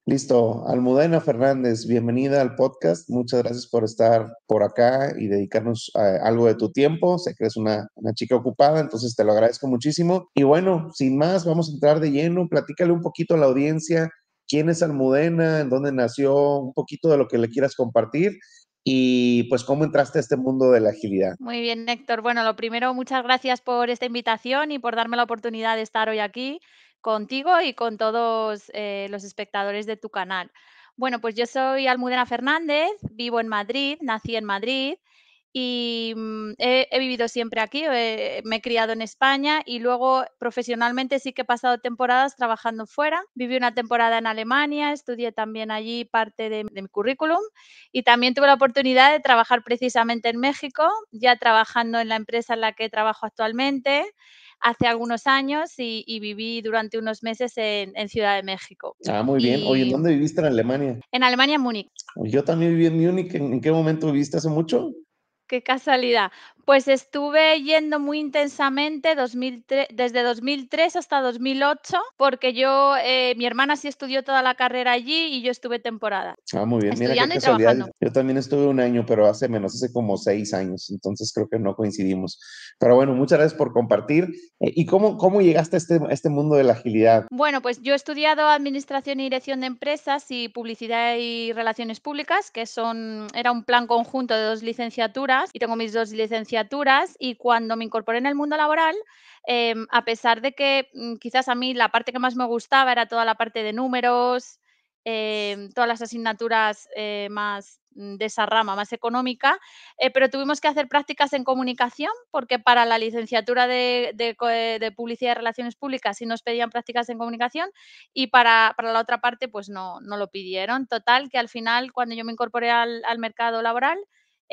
Listo, Almudena Fernández, bienvenida al podcast. Muchas gracias por estar por acá y dedicarnos algo de tu tiempo. Sé que eres una chica ocupada, entonces te lo agradezco muchísimo. Y bueno, sin más, vamos a entrar de lleno. Platícale un poquito a la audiencia quién es Almudena, en dónde nació, un poquito de lo que le quieras compartir y pues cómo entraste a este mundo de la agilidad. Muy bien, Héctor. Bueno, lo primero, muchas gracias por esta invitación y por darme la oportunidad de estar hoy aquí contigo y con todos los espectadores de tu canal. Bueno, pues yo soy Almudena Fernández, vivo en Madrid, nací en Madrid y he vivido siempre aquí, me he criado en España y luego profesionalmente sí que he pasado temporadas trabajando fuera. Viví una temporada en Alemania, estudié también allí parte de mi currículum y también tuve la oportunidad de trabajar precisamente en México, ya trabajando en la empresa en la que trabajo actualmente hace algunos años y viví durante unos meses en Ciudad de México. Ah, muy bien. Oye, ¿en Y dónde viviste en Alemania? en Alemania, en Múnich. Yo también viví en Múnich. ¿En qué momento viviste hace mucho? Qué casualidad. Pues estuve yendo muy intensamente desde 2003 hasta 2008, porque mi hermana sí estudió toda la carrera allí y yo estuve temporada, Ah, muy bien. Mira qué estudiando y casualidad. trabajando. Yo también estuve un año, pero hace menos, hace como 6 años. Entonces creo que no coincidimos. Pero bueno, muchas gracias por compartir. ¿Y cómo llegaste a este mundo de la agilidad? Bueno, pues yo he estudiado Administración y Dirección de Empresas y Publicidad y Relaciones Públicas, era un plan conjunto de 2 licenciaturas y tengo mis 2 licenciaturas y cuando me incorporé en el mundo laboral, a pesar de que, quizás a mí la parte que más me gustaba era toda la parte de números, todas las asignaturas, más de esa rama más económica, pero tuvimos que hacer prácticas en comunicación, porque para la licenciatura de Publicidad y Relaciones Públicas sí nos pedían prácticas en comunicación y para la otra parte, pues no lo pidieron. Total, que al final, cuando yo me incorporé al mercado laboral,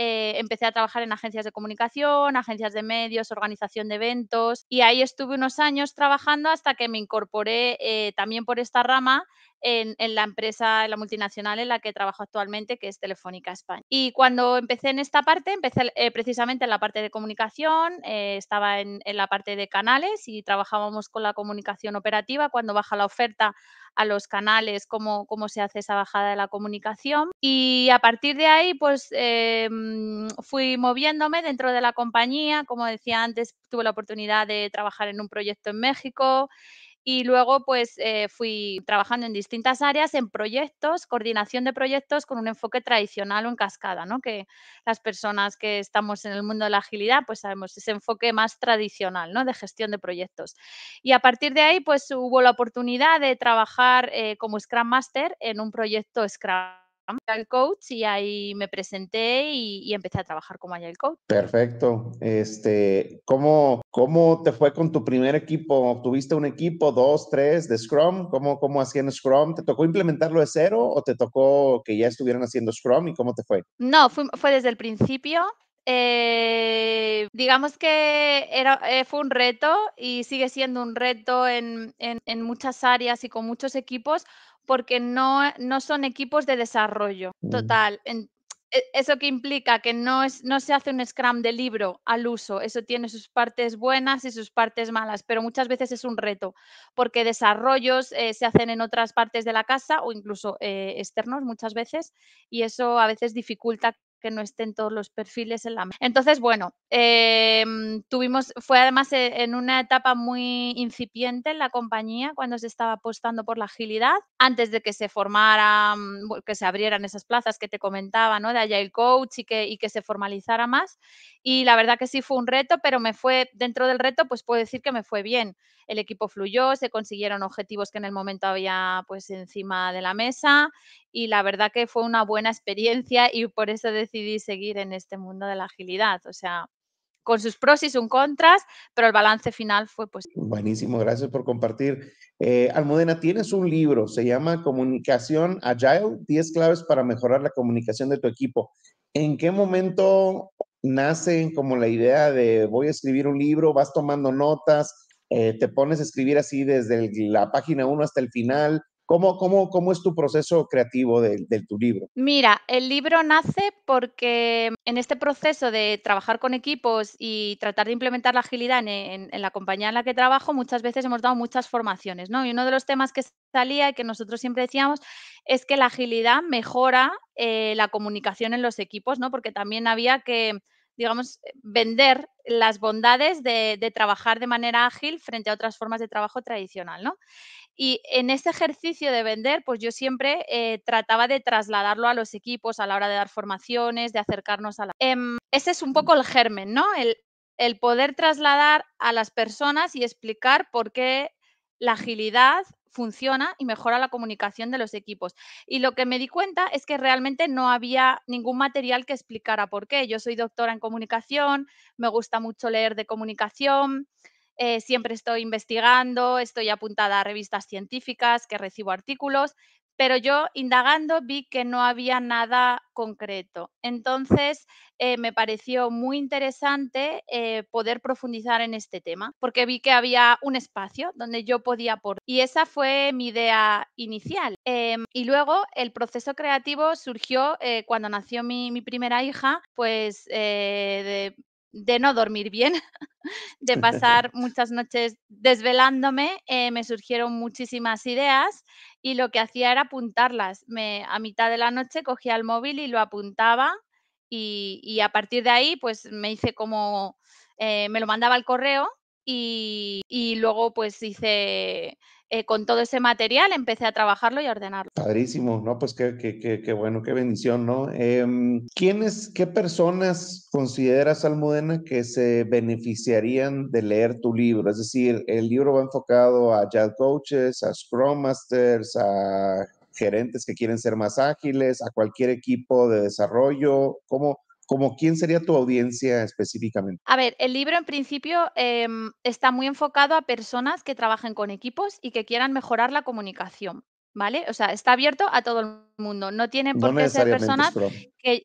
empecé a trabajar en agencias de comunicación, agencias de medios, organización de eventos, y ahí estuve unos años trabajando hasta que me incorporé, también por esta rama en la empresa, en la multinacional en la que trabajo actualmente, que es Telefónica España. Y cuando empecé en esta parte, empecé precisamente en la parte de comunicación, estaba en la parte de canales y trabajábamos con la comunicación operativa, cuando baja la oferta a los canales, cómo se hace esa bajada de la comunicación. Y a partir de ahí, pues fui moviéndome dentro de la compañía. Como decía antes, tuve la oportunidad de trabajar en un proyecto en México, y luego, pues, fui trabajando en distintas áreas, en proyectos, coordinación de proyectos con un enfoque tradicional o en cascada, ¿no? Que las personas que estamos en el mundo de la agilidad, pues sabemos ese enfoque más tradicional, ¿no? De gestión de proyectos. Y a partir de ahí, pues hubo la oportunidad de trabajar como Scrum Master en un proyecto Scrum Agile Coach y ahí me presenté y empecé a trabajar como Agile Coach. Perfecto. ¿Cómo te fue con tu primer equipo? ¿Tuviste un equipo, dos, tres de Scrum? ¿Cómo hacían Scrum? ¿Te tocó implementarlo de cero o te tocó que ya estuvieran haciendo Scrum y cómo te fue? No, fue desde el principio. Digamos que fue un reto y sigue siendo un reto en muchas áreas y con muchos equipos, porque no son equipos de desarrollo. Mm. Total, ¿eso qué implica? Que no se hace un Scrum de libro al uso. Eso tiene sus partes buenas y sus partes malas, pero muchas veces es un reto, porque desarrollos, se hacen en otras partes de la casa o incluso, externos muchas veces, y eso a veces dificulta que no estén todos los perfiles en la mesa. Entonces, bueno, fue además en una etapa muy incipiente en la compañía, cuando se estaba apostando por la agilidad, antes de que se formaran, que se abrieran esas plazas que te comentaba, ¿no? De Agile Coach y que se formalizara más. Y la verdad que sí fue un reto, pero dentro del reto, pues puedo decir que me fue bien. El equipo fluyó, se consiguieron objetivos que en el momento había pues encima de la mesa y la verdad que fue una buena experiencia y por eso decidí seguir en este mundo de la agilidad. O sea, con sus pros y sus contras, pero el balance final fue positivo. Buenísimo, gracias por compartir. Almudena, tienes un libro, se llama Comunicación Agile, 10 claves para mejorar la comunicación de tu equipo. ¿En qué momento nace como la idea de voy a escribir un libro, vas tomando notas, te pones a escribir así desde la página 1 hasta el final? ¿Cómo es tu proceso creativo de tu libro? Mira, el libro nace porque en este proceso de trabajar con equipos y tratar de implementar la agilidad en la compañía en la que trabajo, muchas veces hemos dado muchas formaciones, ¿no? Y uno de los temas que salía y que nosotros siempre decíamos es que la agilidad mejora la comunicación en los equipos, ¿no? Porque también había que, digamos, vender las bondades de trabajar de manera ágil frente a otras formas de trabajo tradicional, ¿no? Y en ese ejercicio de vender, pues yo siempre trataba de trasladarlo a los equipos a la hora de dar formaciones, de acercarnos a la... ese es un poco el germen, ¿no? El poder trasladar a las personas y explicar por qué la agilidad funciona y mejora la comunicación de los equipos. Y lo que me di cuenta es que realmente no había ningún material que explicara por qué. Yo soy doctora en comunicación, me gusta mucho leer de comunicación, siempre estoy investigando, estoy apuntada a revistas científicas, que recibo artículos, pero yo indagando vi que no había nada concreto. Entonces, me pareció muy interesante poder profundizar en este tema, porque vi que había un espacio donde yo podía aportar. Y esa fue mi idea inicial. Y luego el proceso creativo surgió cuando nació mi primera hija, pues de no dormir bien, de pasar muchas noches desvelándome, me surgieron muchísimas ideas y lo que hacía era apuntarlas. A mitad de la noche cogía el móvil y lo apuntaba y a partir de ahí, pues me hice como, me lo mandaba al correo y luego pues hice, con todo ese material empecé a trabajarlo y a ordenarlo. Padrísimo, ¿no? Pues qué bueno, qué bendición, ¿no? ¿Qué personas consideras, Almudena, que se beneficiarían de leer tu libro? Es decir, el libro va enfocado a Agile Coaches, a Scrum Masters, a gerentes que quieren ser más ágiles, a cualquier equipo de desarrollo. ¿Cómo quién sería tu audiencia específicamente? A ver, el libro en principio está muy enfocado a personas que trabajen con equipos y que quieran mejorar la comunicación, ¿vale? O sea, está abierto a todo el mundo. No tienen No por qué ser necesariamente personas Scrum. que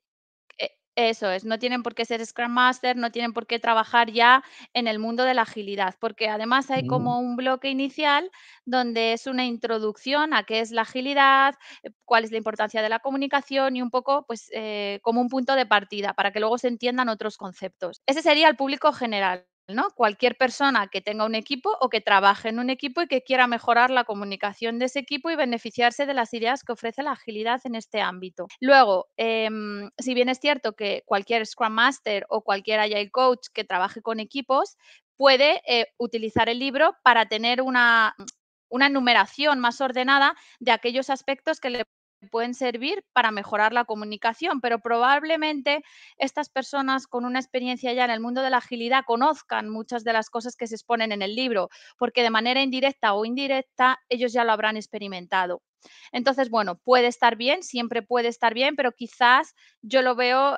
eso es, no tienen por qué ser Scrum Master, no tienen por qué trabajar ya en el mundo de la agilidad, porque además hay Mm, como un bloque inicial donde es una introducción a qué es la agilidad, cuál es la importancia de la comunicación y un poco, pues, como un punto de partida para que luego se entiendan otros conceptos. Ese sería el público general, ¿no? Cualquier persona que tenga un equipo o que trabaje en un equipo y que quiera mejorar la comunicación de ese equipo y beneficiarse de las ideas que ofrece la agilidad en este ámbito. Luego, si bien es cierto que cualquier Scrum Master o cualquier Agile Coach que trabaje con equipos puede utilizar el libro para tener una numeración más ordenada de aquellos aspectos que le pueden servir para mejorar la comunicación, pero probablemente estas personas con una experiencia ya en el mundo de la agilidad conozcan muchas de las cosas que se exponen en el libro, porque de manera indirecta o indirecta ellos ya lo habrán experimentado. Entonces, bueno, puede estar bien, siempre puede estar bien, pero quizás yo lo veo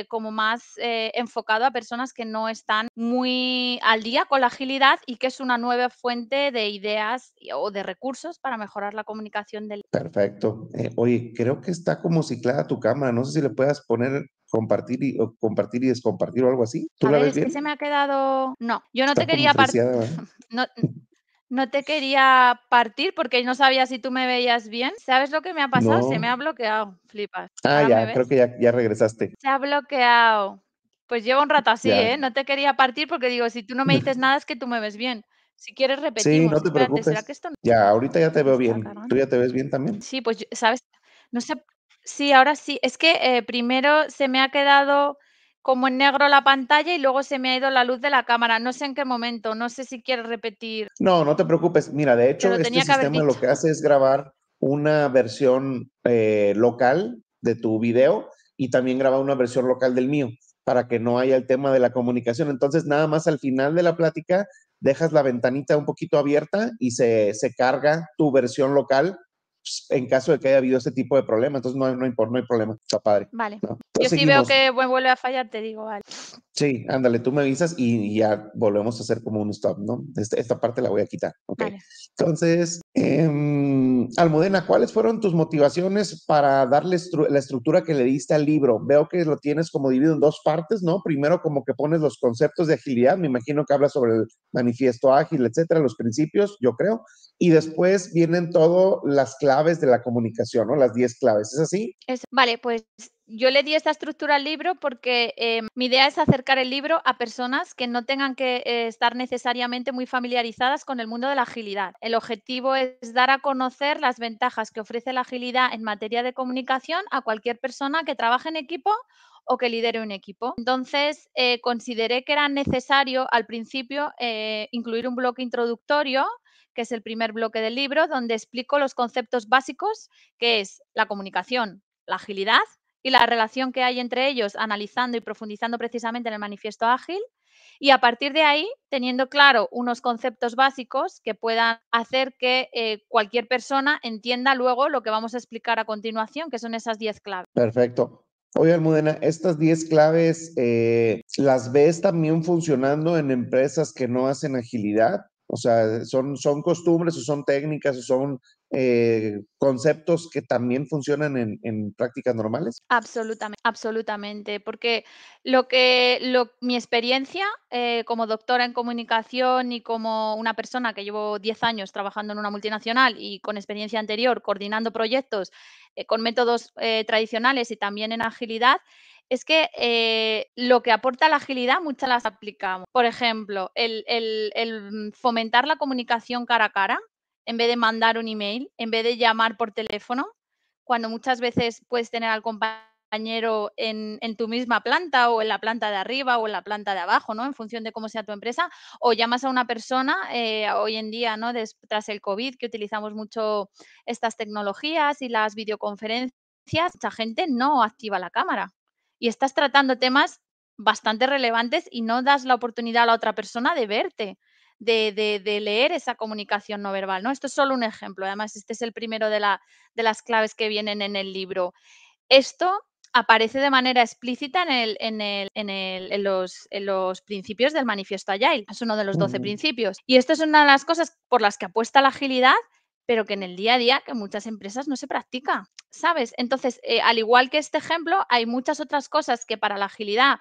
como más enfocado a personas que no están muy al día con la agilidad y que es una nueva fuente de ideas o de recursos para mejorar la comunicación del... perfecto. Oye, creo que está como ciclada tu cámara. No sé si le puedas poner o compartir y descompartir o algo así. ¿Tú A la ver, ves es que bien? se me ha quedado... No, yo no te Está como quería friseada, ¿verdad? no, no te quería partir porque no sabía si tú me veías bien. ¿Sabes lo que me ha pasado? Se me ha No. bloqueado, flipas. Ah, ¿Ahora me ya, creo ves? que ya regresaste. Se ha bloqueado. Pues lleva un rato así, Ya. ¿eh? No te quería partir porque digo, si tú no me dices nada es que tú me ves bien. Si quieres Sí, no repetimos. te Espérate, ¿será que preocupes. esto no Ya, ahorita ya te veo está bien. ¿Tú cargando? ya te ves bien también? Sí, pues ¿sabes? No sé. Sí, ahora sí. Es que primero se me ha quedado como en negro la pantalla y luego se me ha ido la luz de la cámara. No sé en qué momento. No sé si quieres repetir. No, no te preocupes. Mira, de Te hecho, lo este tenía que haber sistema lo dicho. que hace es grabar una versión local de tu video y también grabar una versión local del mío para que no haya el tema de la comunicación. Entonces, nada más al final de la plática, dejas la ventanita un poquito abierta y se carga tu versión local en caso de que haya habido ese tipo de problema. Entonces, no hay problema. Está padre. Vale. ¿No? Yo Entonces, sí veo seguimos. que vuelve a fallar, te digo, vale. Sí, ándale, tú me avisas y ya volvemos a hacer como un stop, ¿no? Esta parte la voy a quitar, ¿ok? Vale. Entonces, Almudena, ¿cuáles fueron tus motivaciones para darle la estructura que le diste al libro? Veo que lo tienes como dividido en dos partes, ¿no? Primero como que pones los conceptos de agilidad, me imagino que hablas sobre el manifiesto ágil, etcétera, los principios, yo creo, y después vienen todas las claves de la comunicación, ¿no? Las 10 claves, ¿es así? Vale, pues yo le di esta estructura al libro porque mi idea es acercar el libro a personas que no tengan que estar necesariamente muy familiarizadas con el mundo de la agilidad. El objetivo es dar a conocer las ventajas que ofrece la agilidad en materia de comunicación a cualquier persona que trabaje en equipo o que lidere un equipo. Entonces, consideré que era necesario al principio incluir un bloque introductorio, que es el primer bloque del libro, donde explico los conceptos básicos, que es la comunicación, la agilidad y la relación que hay entre ellos, analizando y profundizando precisamente en el manifiesto ágil. Y a partir de ahí, teniendo claro unos conceptos básicos que puedan hacer que cualquier persona entienda luego lo que vamos a explicar a continuación, que son esas 10 claves. Perfecto. Oye, Almudena, estas 10 claves, ¿las ves también funcionando en empresas que no hacen agilidad? O sea, ¿son costumbres o son técnicas o son conceptos que también funcionan en prácticas normales? Absolutamente, absolutamente, porque mi experiencia como doctora en comunicación y como una persona que llevo 10 años trabajando en una multinacional y con experiencia anterior coordinando proyectos con métodos tradicionales y también en agilidad, es que lo que aporta la agilidad muchas las aplicamos. Por ejemplo, el fomentar la comunicación cara a cara en vez de mandar un email, en vez de llamar por teléfono, cuando muchas veces puedes tener al compañero en tu misma planta o en la planta de arriba o en la planta de abajo, ¿no? En función de cómo sea tu empresa, o llamas a una persona hoy en día, ¿no? Tras el COVID, que utilizamos mucho estas tecnologías y las videoconferencias, mucha gente no activa la cámara y estás tratando temas bastante relevantes y no das la oportunidad a la otra persona de verte, de leer esa comunicación no verbal, ¿no? Esto es solo un ejemplo. Además, este es el primero de las claves que vienen en el libro. Esto aparece de manera explícita en los principios del manifiesto Agile. Es uno de los 12 Ujú. principios. Y esto es una de las cosas por las que apuesta la agilidad, pero que en el día a día, que en muchas empresas no se practica, ¿sabes? Entonces, al igual que este ejemplo, hay muchas otras cosas que para la agilidad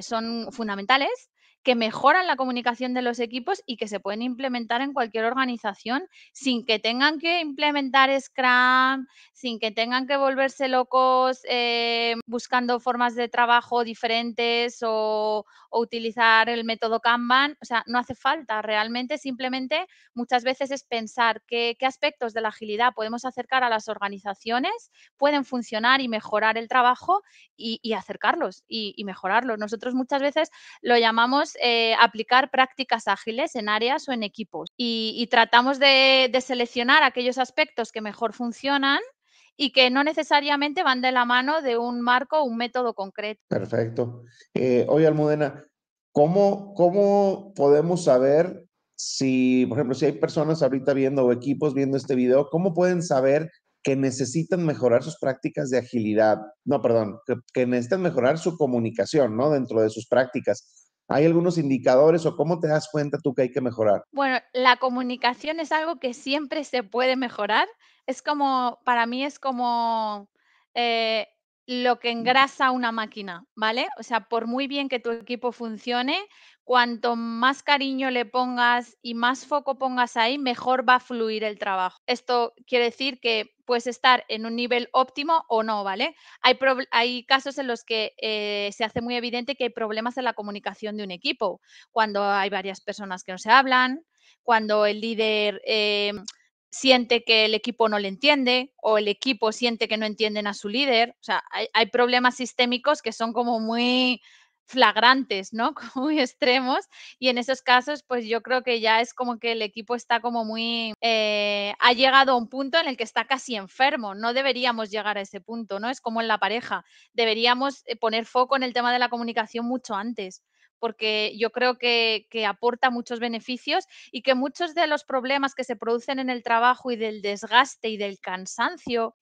son fundamentales, que mejoran la comunicación de los equipos y que se pueden implementar en cualquier organización sin que tengan que implementar Scrum, sin que tengan que volverse locos buscando formas de trabajo diferentes o utilizar el método Kanban. O sea, no hace falta realmente, simplemente muchas veces es pensar qué aspectos de la agilidad podemos acercar a las organizaciones, pueden funcionar y mejorar el trabajo y acercarlos y mejorarlos. Nosotros muchas veces lo llamamos aplicar prácticas ágiles en áreas o en equipos y tratamos de seleccionar aquellos aspectos que mejor funcionan y que no necesariamente van de la mano de un marco o un método concreto. Perfecto. Oye, Almudena, ¿cómo podemos saber si, por ejemplo, si hay personas ahorita viendo o equipos viendo este video, cómo pueden saber que necesitan mejorar sus prácticas de agilidad? No, perdón, que necesitan mejorar su comunicación, ¿no? Dentro de sus prácticas. ¿Hay algunos indicadores o cómo te das cuenta tú que hay que mejorar? Bueno, la comunicación es algo que siempre se puede mejorar. Es como, para mí es como eh, lo que engrasa una máquina, ¿vale? O sea, por muy bien que tu equipo funcione, cuanto más cariño le pongas y más foco pongas ahí, mejor va a fluir el trabajo. Esto quiere decir que puedes estar en un nivel óptimo o no, ¿vale? Hay casos en los que se hace muy evidente que hay problemas en la comunicación de un equipo, cuando hay varias personas que no se hablan, cuando el líder siente que el equipo no le entiende o el equipo siente que no entienden a su líder. O sea, hay problemas sistémicos que son como muy flagrantes, ¿no? Como muy extremos y en esos casos pues yo creo que ya es como que el equipo está como muy, ha llegado a un punto en el que está casi enfermo, no deberíamos llegar a ese punto, ¿no? Es como en la pareja, deberíamos poner foco en el tema de la comunicación mucho antes, porque yo creo que aporta muchos beneficios y que muchos de los problemas que se producen en el trabajo y del desgaste y del cansancio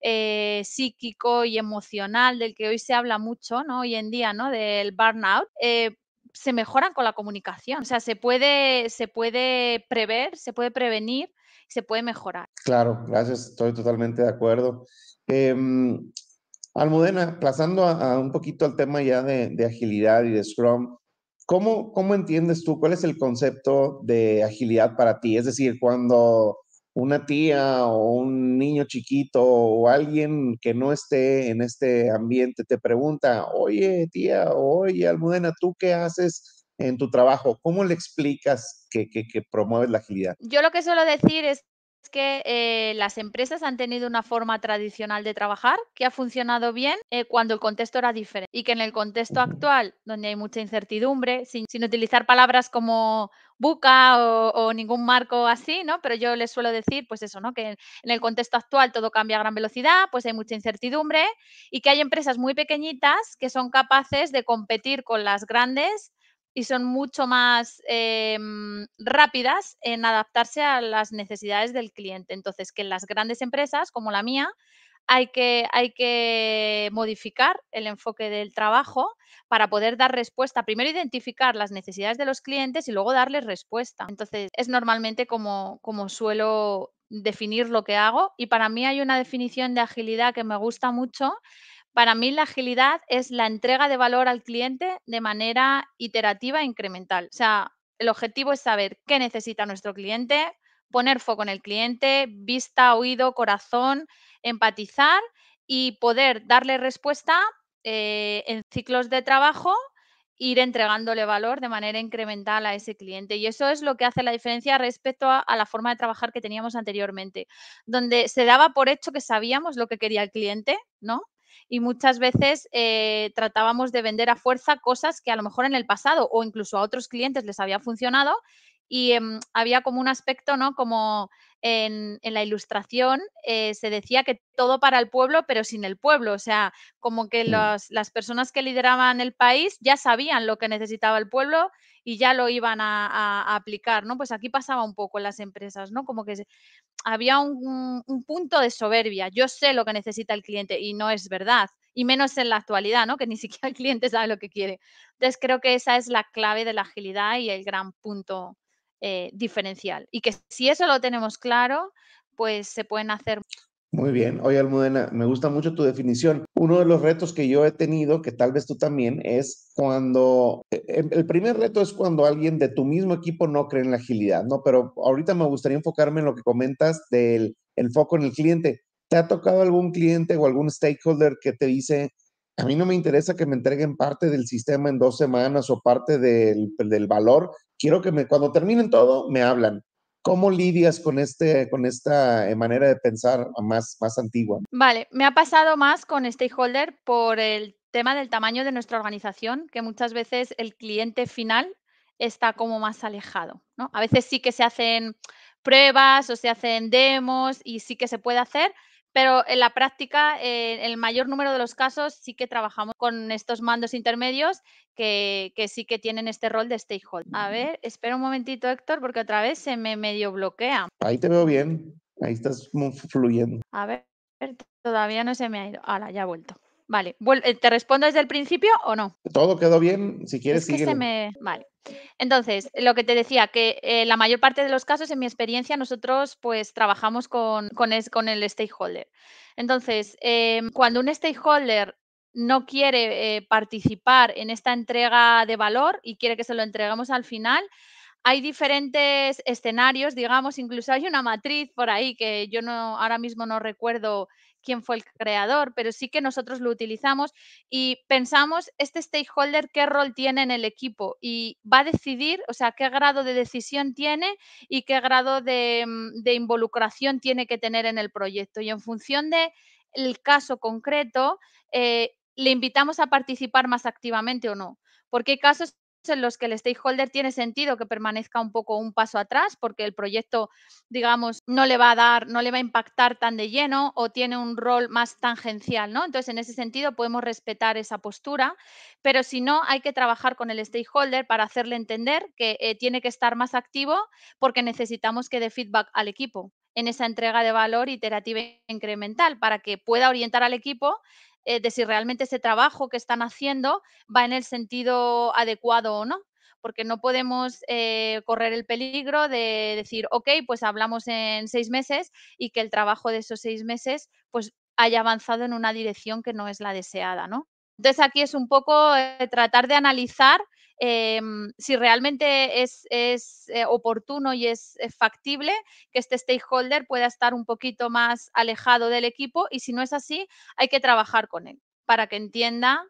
psíquico y emocional del que hoy se habla mucho, ¿no? Hoy en día, ¿no? Del burnout, se mejoran con la comunicación. O sea, se puede prever, se puede prevenir, se puede mejorar. Claro, gracias, estoy totalmente de acuerdo. Em, Almudena, pasando a un poquito al tema ya de agilidad y de Scrum, ¿cómo entiendes tú cuál es el concepto de agilidad para ti? Es decir, cuando una tía o un niño chiquito o alguien que no esté en este ambiente te pregunta, oye tía, oye Almudena, ¿tú qué haces en tu trabajo? ¿Cómo le explicas que promueves la agilidad? Yo lo que suelo decir es que las empresas han tenido una forma tradicional de trabajar que ha funcionado bien cuando el contexto era diferente y que en el contexto Ujú. actual, donde hay mucha incertidumbre, sin utilizar palabras como buca o ningún marco así, ¿no? Pero yo les suelo decir, pues eso, ¿no? Que en el contexto actual todo cambia a gran velocidad, pues hay mucha incertidumbre y que hay empresas muy pequeñitas que son capaces de competir con las grandes y son mucho más rápidas en adaptarse a las necesidades del cliente. Entonces, que en las grandes empresas, como la mía, hay que modificar el enfoque del trabajo para poder dar respuesta. Primero, identificar las necesidades de los clientes y luego darles respuesta. Entonces, es normalmente como suelo definir lo que hago y para mí hay una definición de agilidad que me gusta mucho. Para mí la agilidad es la entrega de valor al cliente de manera iterativa e incremental. O sea, el objetivo es saber qué necesita nuestro cliente, poner foco en el cliente, vista, oído, corazón, empatizar y poder darle respuesta en ciclos de trabajo, ir entregándole valor de manera incremental a ese cliente. Y eso es lo que hace la diferencia respecto a la forma de trabajar que teníamos anteriormente, donde se daba por hecho que sabíamos lo que quería el cliente, ¿no? Y muchas veces tratábamos de vender a fuerza cosas que a lo mejor en el pasado o incluso a otros clientes les había funcionado y había como un aspecto, ¿no? Como en la ilustración se decía que todo para el pueblo, pero sin el pueblo. O sea, como que Mm. las personas que lideraban el país ya sabían lo que necesitaba el pueblo y ya lo iban a aplicar, ¿no? Pues aquí pasaba un poco en las empresas, ¿no? Como que había un punto de soberbia. Yo sé lo que necesita el cliente y no es verdad. Y menos en la actualidad, ¿no? Que ni siquiera el cliente sabe lo que quiere. Entonces creo que esa es la clave de la agilidad y el gran punto diferencial. Y que si eso lo tenemos claro, pues se pueden hacer. Muy bien. Oye, Almudena, me gusta mucho tu definición. Uno de los retos que yo he tenido, que tal vez tú también, es cuando, el primer reto es cuando alguien de tu mismo equipo no cree en la agilidad, ¿no? Pero ahorita me gustaría enfocarme en lo que comentas del enfoque en el cliente. ¿Te ha tocado algún cliente o algún stakeholder que te dice, a mí no me interesa que me entreguen parte del sistema en 2 semanas o parte del valor? Quiero que cuando terminen todo, me hablan. ¿Cómo lidias con esta manera de pensar más antigua? Vale, me ha pasado más con stakeholder por el tema del tamaño de nuestra organización, que muchas veces el cliente final está como más alejado, ¿no? A veces sí que se hacen pruebas o se hacen demos y sí que se puede hacer, pero en la práctica, el mayor número de los casos sí que trabajamos con estos mandos intermedios que sí que tienen este rol de stakeholder. A ver, espera un momentito, Héctor, porque otra vez se me medio bloquea. Ahí te veo bien, ahí estás fluyendo. A ver, todavía no se me ha ido. Ahora, ya ha vuelto. Vale, ¿te respondo desde el principio o no? Todo quedó bien, si quieres Es que se síguele. me vale. Entonces, lo que te decía, que, la mayor parte de los casos, en mi experiencia, nosotros, pues, trabajamos con el stakeholder. Entonces, cuando un stakeholder no quiere, participar en esta entrega de valor y quiere que se lo entreguemos al final, hay diferentes escenarios, digamos, incluso hay una matriz por ahí que yo no ahora mismo no recuerdo quién fue el creador, pero sí que nosotros lo utilizamos y pensamos, este stakeholder, qué rol tiene en el equipo y va a decidir, o sea, qué grado de decisión tiene y qué grado de involucración tiene que tener en el proyecto. Y en función de el caso concreto, le invitamos a participar más activamente o no. Porque hay casos en los que el stakeholder tiene sentido que permanezca un poco un paso atrás, porque el proyecto, digamos, no le va a impactar tan de lleno o tiene un rol más tangencial, ¿no? Entonces, en ese sentido, podemos respetar esa postura, pero si no, hay que trabajar con el stakeholder para hacerle entender que tiene que estar más activo porque necesitamos que dé feedback al equipo en esa entrega de valor iterativa e incremental para que pueda orientar al equipo de si realmente ese trabajo que están haciendo va en el sentido adecuado o no. Porque no podemos correr el peligro de decir, ok, pues hablamos en 6 meses y que el trabajo de esos 6 meses pues haya avanzado en una dirección que no es la deseada, ¿no? Entonces aquí es un poco tratar de analizar si realmente es oportuno y es factible que este stakeholder pueda estar un poquito más alejado del equipo y si no es así, hay que trabajar con él para que entienda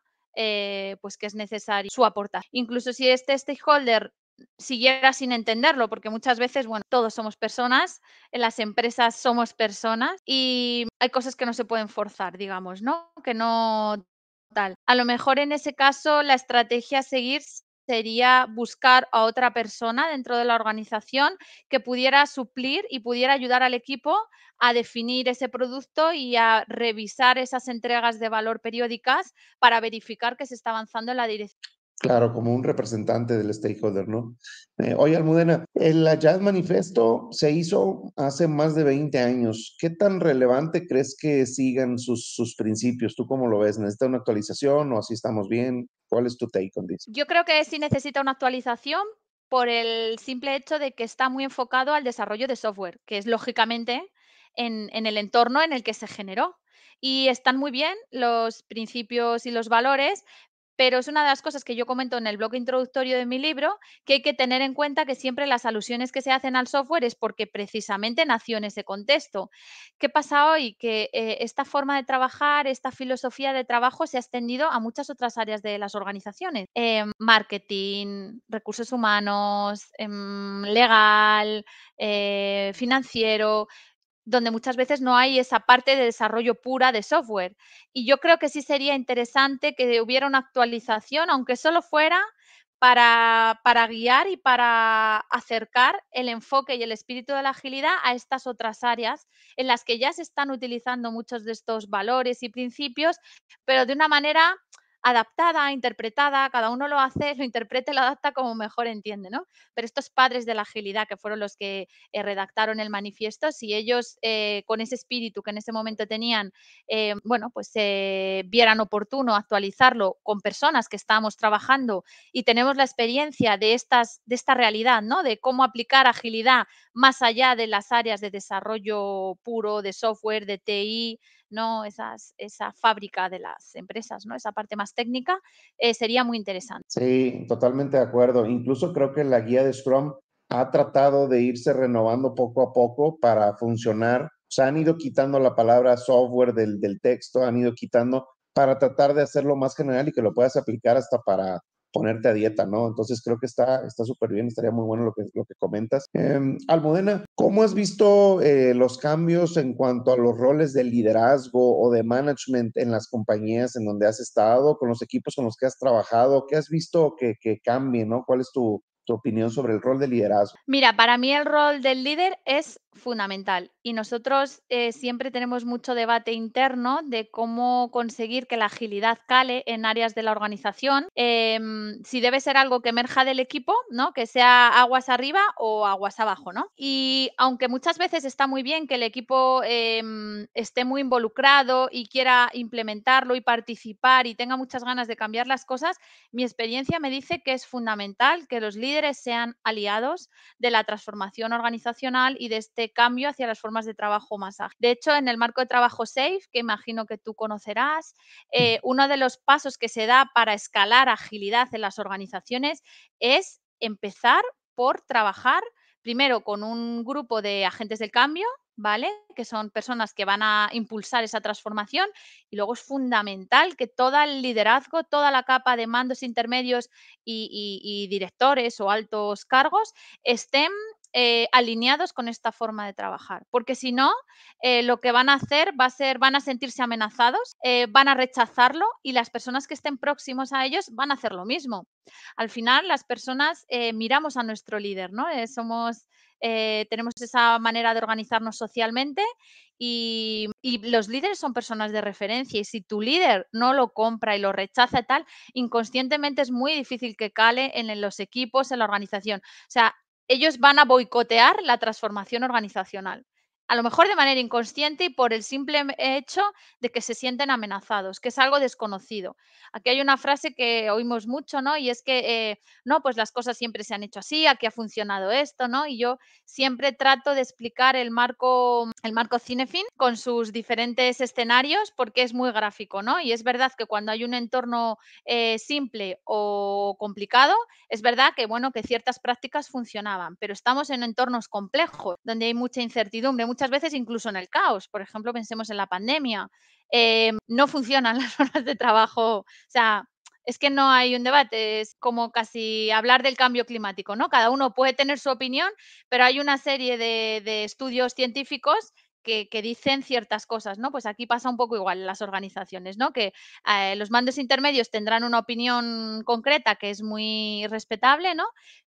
pues que es necesario su aportación. Incluso si este stakeholder siguiera sin entenderlo, porque muchas veces, bueno, todos somos personas, en las empresas somos personas y hay cosas que no se pueden forzar, digamos, ¿no? Que no tal. A lo mejor en ese caso la estrategia a seguir sería buscar a otra persona dentro de la organización que pudiera suplir y pudiera ayudar al equipo a definir ese producto y a revisar esas entregas de valor periódicas para verificar que se está avanzando en la dirección. Claro, como un representante del stakeholder, ¿no? Oye, Almudena, el Agile Manifesto se hizo hace más de 20 años. ¿Qué tan relevante crees que sigan sus principios? ¿Tú cómo lo ves? ¿Necesita una actualización o así estamos bien? ¿Cuál es tu take on this? Yo creo que sí necesita una actualización por el simple hecho de que está muy enfocado al desarrollo de software, que es lógicamente en el entorno en el que se generó. Y están muy bien los principios y los valores, pero es una de las cosas que yo comento en el blog introductorio de mi libro, que hay que tener en cuenta que siempre las alusiones que se hacen al software es porque precisamente nació en ese contexto. ¿Qué pasa hoy? Que esta forma de trabajar, esta filosofía de trabajo se ha extendido a muchas otras áreas de las organizaciones. Marketing, recursos humanos, legal, financiero, donde muchas veces no hay esa parte de desarrollo pura de software. Y yo creo que sí sería interesante que hubiera una actualización, aunque solo fuera para guiar y para acercar el enfoque y el espíritu de la agilidad a estas otras áreas en las que ya se están utilizando muchos de estos valores y principios, pero de una manera adaptada, interpretada, cada uno lo hace, lo interpreta y lo adapta como mejor entiende, ¿no? Pero estos padres de la agilidad, que fueron los que redactaron el manifiesto, si ellos con ese espíritu que en ese momento tenían, bueno, pues vieran oportuno actualizarlo con personas que estamos trabajando y tenemos la experiencia de esta realidad, ¿no? De cómo aplicar agilidad más allá de las áreas de desarrollo puro, de software, de TI, ¿no? Esa fábrica de las empresas, ¿no? Esa parte más técnica, sería muy interesante. Sí, totalmente de acuerdo. Incluso creo que la guía de Scrum ha tratado de irse renovando poco a poco para funcionar. O sea, han ido quitando la palabra software del texto, han ido quitando para tratar de hacerlo más general y que lo puedas aplicar hasta para ponerte a dieta, ¿no? Entonces creo que está súper bien, estaría muy bueno lo que comentas. Almudena, ¿cómo has visto los cambios en cuanto a los roles de liderazgo o de management en las compañías en donde has estado, con los equipos con los que has trabajado? ¿Qué has visto que cambie, ¿no? ¿Cuál es tu opinión sobre el rol de liderazgo? Mira, para mí el rol del líder es fundamental y nosotros siempre tenemos mucho debate interno de cómo conseguir que la agilidad cale en áreas de la organización, si debe ser algo que emerja del equipo, ¿no? Que sea aguas arriba o aguas abajo, ¿no? Y aunque muchas veces está muy bien que el equipo esté muy involucrado y quiera implementarlo y participar y tenga muchas ganas de cambiar las cosas, mi experiencia me dice que es fundamental que los líderes sean aliados de la transformación organizacional y de este cambio hacia las formas de trabajo más ágiles. De hecho, en el marco de trabajo SAFe, que imagino que tú conocerás, uno de los pasos que se da para escalar agilidad en las organizaciones es empezar por trabajar primero con un grupo de agentes del cambio, ¿vale? Que son personas que van a impulsar esa transformación y luego es fundamental que todo el liderazgo, toda la capa de mandos intermedios y directores o altos cargos estén alineados con esta forma de trabajar, porque si no, lo que van a hacer van a sentirse amenazados, van a rechazarlo y las personas que estén próximos a ellos van a hacer lo mismo. Al final, las personas miramos a nuestro líder, ¿no? Tenemos esa manera de organizarnos socialmente y los líderes son personas de referencia y si tu líder no lo compra y lo rechaza y tal, inconscientemente es muy difícil que cale en los equipos, en la organización. O sea, ellos van a boicotear la transformación organizacional. a lo mejor de manera inconsciente y por el simple hecho de que se sienten amenazados, que es algo desconocido. Aquí hay una frase que oímos mucho, ¿no? Y es que, no, pues las cosas siempre se han hecho así, aquí ha funcionado esto, ¿no? Y yo siempre trato de explicar el marco Cinefin con sus diferentes escenarios porque es muy gráfico, ¿no? Y es verdad que cuando hay un entorno simple o complicado, es verdad que, bueno, que ciertas prácticas funcionaban, pero estamos en entornos complejos, donde hay mucha incertidumbre, muchas veces incluso en el caos. Por ejemplo, pensemos en la pandemia. No funcionan las horas de trabajo, o sea, es que no hay un debate, es como casi hablar del cambio climático, ¿no? Cada uno puede tener su opinión, pero hay una serie de estudios científicos que dicen ciertas cosas, ¿no? Pues aquí pasa un poco igual en las organizaciones, ¿no? Que los mandos intermedios tendrán una opinión concreta que es muy respetable, ¿no?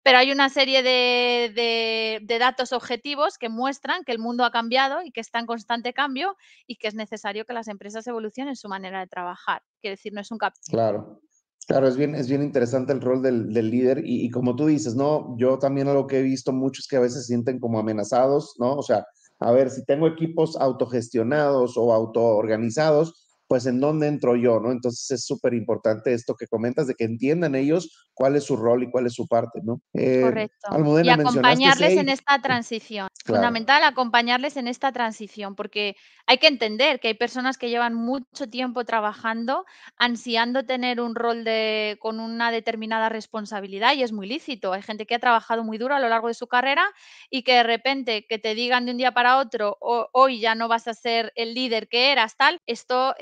Pero hay una serie de datos objetivos que muestran que el mundo ha cambiado y que está en constante cambio y que es necesario que las empresas evolucionen su manera de trabajar. Quiero decir, no es un Claro, claro, es bien interesante el rol del líder y como tú dices, ¿no? Yo también lo que he visto mucho es que a veces se sienten como amenazados, ¿no? O sea, a ver, si tengo equipos autogestionados o autoorganizados, pues ¿en dónde entro yo, no? Entonces es súper importante esto que comentas de que entiendan ellos cuál es su rol y cuál es su parte, ¿no? correcto. Y Almudena, mencionaste acompañarles en Safe. esta transición. Claro, Fundamental acompañarles en esta transición, porque hay que entender que hay personas que llevan mucho tiempo trabajando, ansiando tener un rol con una determinada responsabilidad y es muy lícito. Hay gente que ha trabajado muy duro a lo largo de su carrera y que de repente que te digan de un día para otro, hoy ya no vas a ser el líder que eras, tal, esto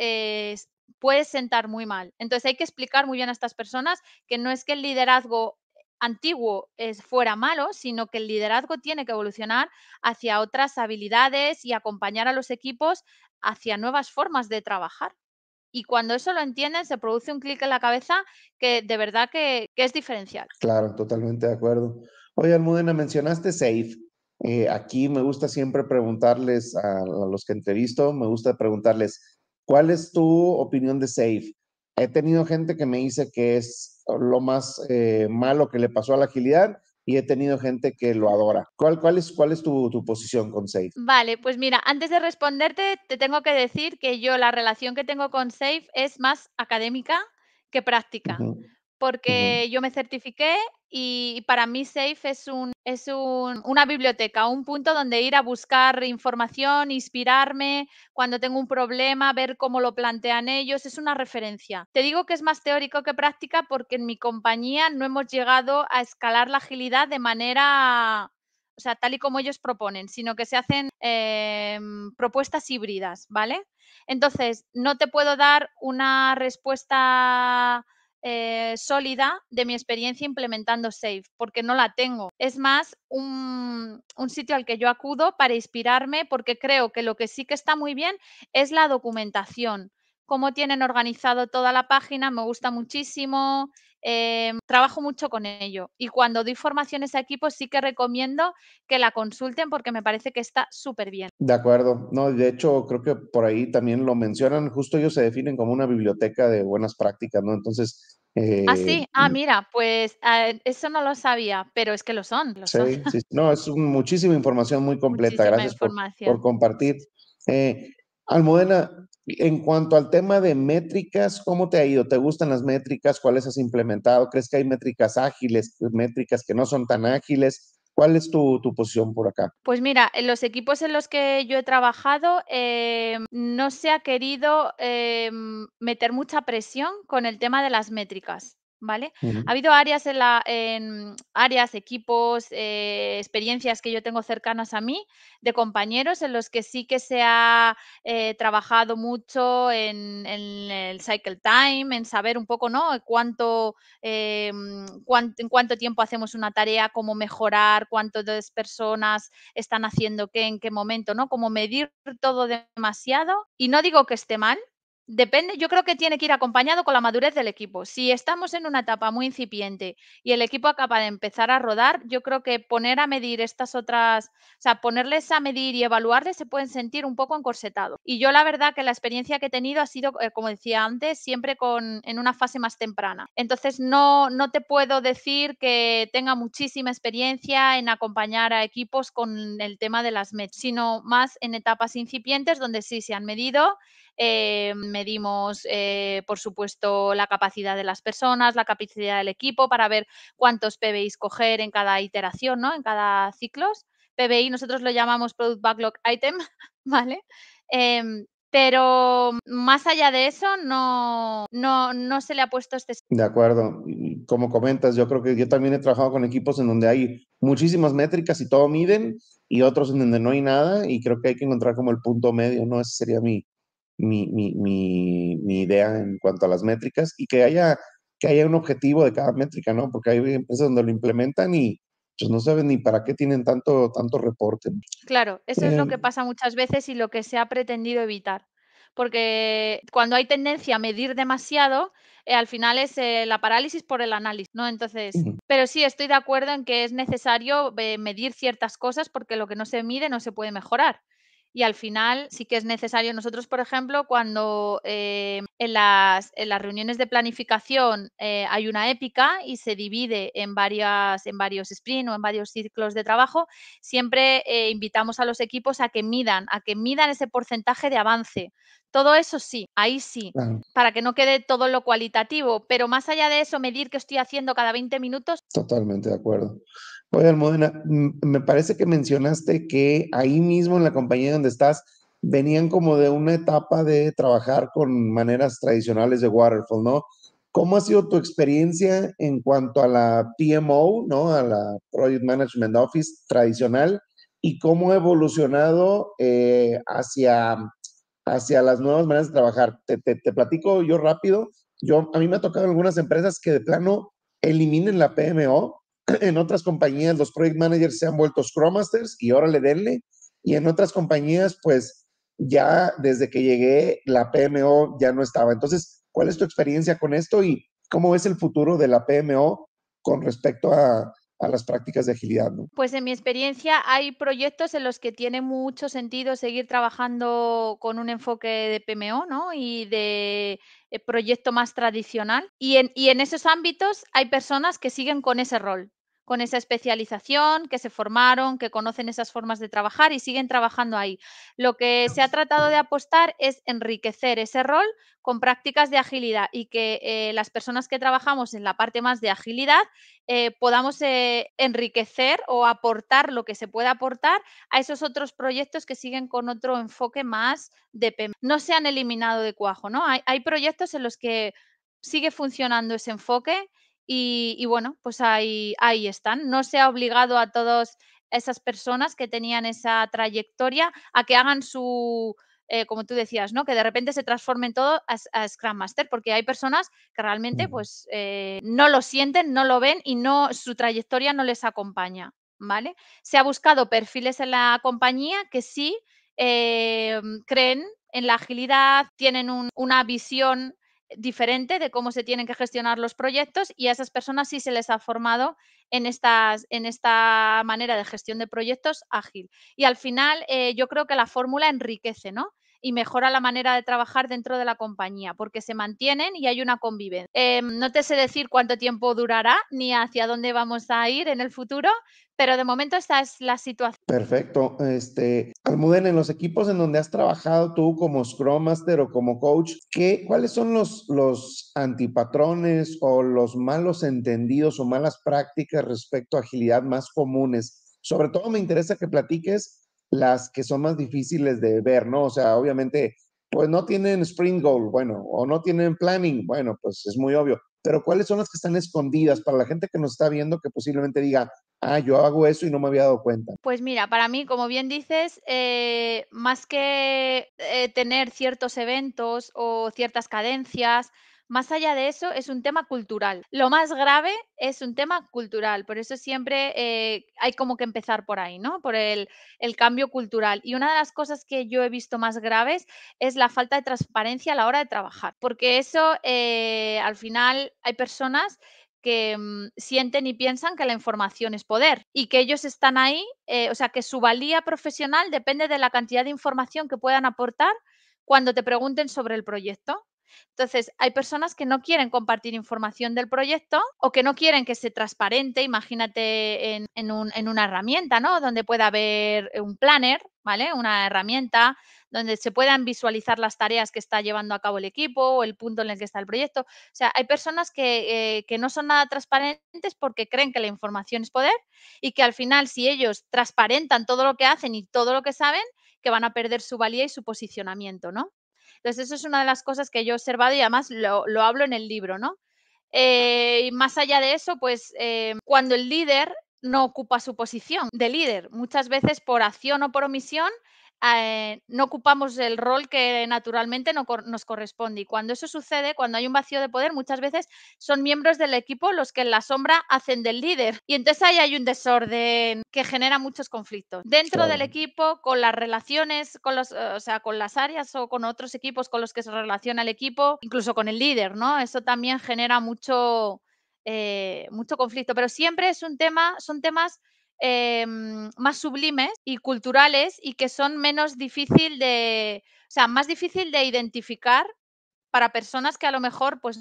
puede sentar muy mal. Entonces hay que explicar muy bien a estas personas que no es que el liderazgo antiguo fuera malo, sino que el liderazgo tiene que evolucionar hacia otras habilidades y acompañar a los equipos hacia nuevas formas de trabajar. Y cuando eso lo entienden, se produce un clic en la cabeza que de verdad que es diferencial. claro, totalmente de acuerdo. Oye, Almudena, mencionaste Safe. Aquí me gusta siempre preguntarles a los que entrevisto, me gusta preguntarles, ¿cuál es tu opinión de Safe? He tenido gente que me dice que es lo más malo que le pasó a la agilidad y he tenido gente que lo adora. ¿Cuál es tu posición con Safe? Vale, pues mira, antes de responderte, te tengo que decir que yo la relación que tengo con SAFe es más académica que práctica, Ujú, ujú. porque yo me certifiqué y para mí SAFe una biblioteca, un punto donde ir a buscar información, inspirarme cuando tengo un problema, ver cómo lo plantean ellos, es una referencia. Te digo que es más teórico que práctica porque en mi compañía no hemos llegado a escalar la agilidad de manera, o sea, tal y como ellos proponen, sino que se hacen propuestas híbridas, ¿vale? Entonces, no te puedo dar una respuesta sólida de mi experiencia implementando Safe, porque no la tengo. Es más un sitio al que yo acudo para inspirarme, porque creo que lo que sí que está muy bien es la documentación. Cómo tienen organizado toda la página, me gusta muchísimo. Trabajo mucho con ello. Y cuando doy formaciones a equipos, sí que recomiendo que la consulten porque me parece que está súper bien. De acuerdo. No, de hecho, creo que por ahí también lo mencionan. Justo ellos se definen como una biblioteca de buenas prácticas, ¿no? Entonces, Ah, sí, mira, pues eso no lo sabía, pero es que lo son, lo son. sí, sí. No, es muchísima información muy completa. Muchísima Gracias por información. compartir. Eh, Almudena, en cuanto al tema de métricas, ¿cómo te ha ido? ¿Te gustan las métricas? ¿Cuáles has implementado? ¿Crees que hay métricas ágiles, métricas que no son tan ágiles? ¿Cuál es tu posición por acá? Pues mira, en los equipos en los que yo he trabajado, no se ha querido, meter mucha presión con el tema de las métricas, ¿vale? Ha Ujú. habido áreas en áreas, equipos, experiencias que yo tengo cercanas a mí, de compañeros en los que sí que se ha, trabajado mucho en el cycle time, en saber un poco, ¿no?, en cuánto tiempo hacemos una tarea, cómo mejorar, cuántas personas están haciendo qué, en qué momento, ¿no? Como medir todo demasiado. Y no digo que esté mal, Depende, yo creo que tiene que ir acompañado con la madurez del equipo. Si estamos en una etapa muy incipiente y el equipo acaba de empezar a rodar, yo creo que poner a medir estas otras, o sea, ponerles a medir y evaluarles se pueden sentir un poco encorsetados. Y yo la verdad que la experiencia que he tenido ha sido, como decía antes, siempre en una fase más temprana. Entonces no te puedo decir que tenga muchísima experiencia en acompañar a equipos con el tema de las metas, sino más en etapas incipientes donde sí se han medido. Medimos, por supuesto, la capacidad de las personas, la capacidad del equipo para ver cuántos PBIs coger en cada iteración, ¿no? En cada ciclos. PBI nosotros lo llamamos Product Backlog Item, ¿vale? Pero más allá de eso, no se le ha puesto este. De acuerdo. Y como comentas, yo creo que yo también he trabajado con equipos en donde hay muchísimas métricas y todo miden, y otros en donde no hay nada, y creo que hay que encontrar como el punto medio, ¿no? Esa sería mi idea en cuanto a las métricas, y que haya un objetivo de cada métrica, ¿no? Porque hay empresas donde lo implementan y pues no saben ni para qué tienen tanto reporte. Claro, eso es Eh, lo que pasa muchas veces y lo que se ha pretendido evitar. Porque cuando hay tendencia a medir demasiado, al final es, la parálisis por el análisis, ¿no? Entonces, Ujú. pero sí estoy de acuerdo en que es necesario, medir ciertas cosas, porque lo que no se mide no se puede mejorar. Y al final sí que es necesario. Nosotros, por ejemplo, cuando, en las reuniones de planificación, hay una épica y se divide en varios sprint o en varios ciclos de trabajo, siempre, invitamos a los equipos a que midan ese porcentaje de avance. Todo eso sí, ahí sí, Claro. para que no quede todo lo cualitativo, pero más allá de eso, medir qué estoy haciendo cada 20 minutos. Totalmente de acuerdo. Oye, Almudena, me parece que mencionaste que ahí mismo en la compañía donde estás venían como de una etapa de trabajar con maneras tradicionales de waterfall, ¿no? ¿Cómo ha sido tu experiencia en cuanto a la PMO, ¿no? A la Project Management Office tradicional, y cómo ha evolucionado hacia las nuevas maneras de trabajar? Te platico yo rápido. A mí me ha tocado en algunas empresas que de plano eliminen la PMO. En otras compañías los project managers se han vuelto Scrum Masters y ahora le denle. Y en otras compañías, pues ya desde que llegué, la PMO ya no estaba. Entonces, ¿cuál es tu experiencia con esto y cómo ves el futuro de la PMO con respecto a las prácticas de agilidad, ¿no? Pues en mi experiencia hay proyectos en los que tiene mucho sentido seguir trabajando con un enfoque de PMO, ¿no? Y de proyecto más tradicional. Y en esos ámbitos hay personas que siguen con ese rol, con esa especialización, que se formaron, que conocen esas formas de trabajar y siguen trabajando ahí. Lo que se ha tratado de apostar es enriquecer ese rol con prácticas de agilidad y que las personas que trabajamos en la parte más de agilidad podamos enriquecer o aportar lo que se pueda aportar a esos otros proyectos que siguen con otro enfoque más de PM. No se han eliminado de cuajo, ¿no? Hay proyectos en los que sigue funcionando ese enfoque y bueno, pues ahí están. No se ha obligado a todas esas personas que tenían esa trayectoria a que hagan como tú decías, ¿no? Que de repente se transformen todo a Scrum Master, porque hay personas que realmente Ujú. pues no lo sienten, no lo ven y su trayectoria no les acompaña, ¿vale? Se ha buscado perfiles en la compañía que sí creen en la agilidad, tienen una visión diferente de cómo se tienen que gestionar los proyectos y a esas personas sí se les ha formado en esta manera de gestión de proyectos ágil. Y al final yo creo que la fórmula enriquece, ¿no? Y mejora la manera de trabajar dentro de la compañía, porque se mantienen y hay una convivencia. No te sé decir cuánto tiempo durará ni hacia dónde vamos a ir en el futuro, pero de momento esta es la situación. Perfecto. Almudena, en los equipos en donde has trabajado tú como Scrum Master o como coach, ¿cuáles son los antipatrones o los malos entendidos o malas prácticas respecto a agilidad más comunes? Sobre todo me interesa que platiques las que son más difíciles de ver, ¿no? O sea, obviamente, pues no tienen sprint goal, bueno, o no tienen planning, bueno, pues es muy obvio. Pero ¿cuáles son las que están escondidas para la gente que nos está viendo que posiblemente diga, yo hago eso y no me había dado cuenta? Pues mira, para mí, como bien dices, más que tener ciertos eventos o ciertas cadencias, Más allá de eso, es un tema cultural. Lo más grave es un tema cultural, por eso siempre hay como que empezar por ahí, ¿no? Por el cambio cultural. Y una de las cosas que yo he visto más graves es la falta de transparencia a la hora de trabajar, porque eso al final hay personas que sienten y piensan que la información es poder y que ellos están ahí, o sea, que su valía profesional depende de la cantidad de información que puedan aportar cuando te pregunten sobre el proyecto. Entonces, hay personas que no quieren compartir información del proyecto o que no quieren que se transparente, imagínate en una herramienta, ¿no? Donde pueda haber un planner, ¿vale? Una herramienta donde se puedan visualizar las tareas que está llevando a cabo el equipo o el punto en el que está el proyecto. O sea, hay personas que no son nada transparentes porque creen que la información es poder y que al final, si ellos transparentan todo lo que hacen y todo lo que saben, que van a perder su valía y su posicionamiento, ¿no? Entonces, eso es una de las cosas que yo he observado y además lo hablo en el libro, ¿no? Y más allá de eso, pues cuando el líder no ocupa su posición de líder, muchas veces por acción o por omisión, no ocupamos el rol que naturalmente nos corresponde. Y cuando eso sucede, cuando hay un vacío de poder, muchas veces son miembros del equipo los que en la sombra hacen del líder. Y entonces ahí hay un desorden que genera muchos conflictos. Dentro del Claro, equipo, con las relaciones, o sea, con las áreas o con otros equipos con los que se relaciona el equipo, incluso con el líder, ¿no? Eso también genera mucho conflicto. Pero siempre son temas más sublimes y culturales y que son o sea, más difícil de identificar para personas que a lo mejor pues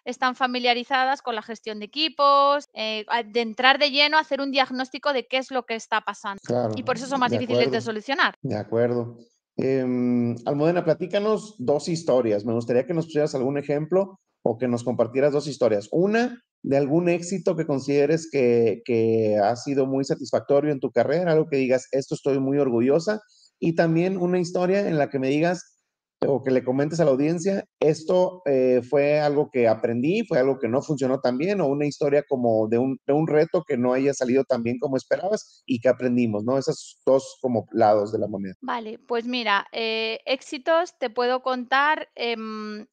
están familiarizadas con la gestión de equipos, de entrar de lleno a hacer un diagnóstico de qué es lo que está pasando. Y claro, por eso son más de difíciles de acuerdo, solucionar. de acuerdo. Almudena, platícanos dos historias. Me gustaría que nos pusieras algún ejemplo o que nos compartieras dos historias. Una de algún éxito que consideres que ha sido muy satisfactorio en tu carrera, algo que digas, esto estoy muy orgullosa, y también una historia en la que me digas o que le comentes a la audiencia, esto fue algo que aprendí, fue algo que no funcionó tan bien, o una historia como de un reto que no haya salido tan bien como esperabas y que aprendimos, ¿no? Esos dos como lados de la moneda. Vale, pues mira, éxitos te puedo contar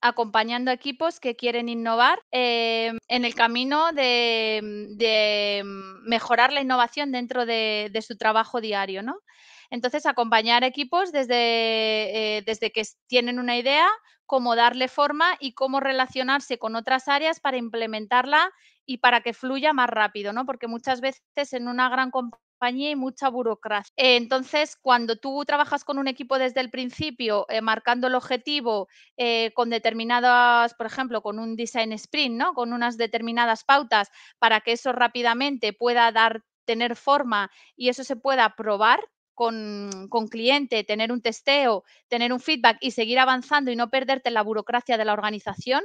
acompañando a equipos que quieren innovar en el camino de mejorar la innovación dentro de su trabajo diario, ¿no? Entonces, acompañar equipos desde que tienen una idea, cómo darle forma y cómo relacionarse con otras áreas para implementarla y para que fluya más rápido, ¿no? Porque muchas veces en una gran compañía hay mucha burocracia. Entonces, cuando tú trabajas con un equipo desde el principio, marcando el objetivo con determinadas, por ejemplo, con un design sprint, ¿no? Con unas determinadas pautas para que eso rápidamente pueda tener forma y eso se pueda probar con cliente, tener un testeo, tener un feedback y seguir avanzando y no perderte en la burocracia de la organización,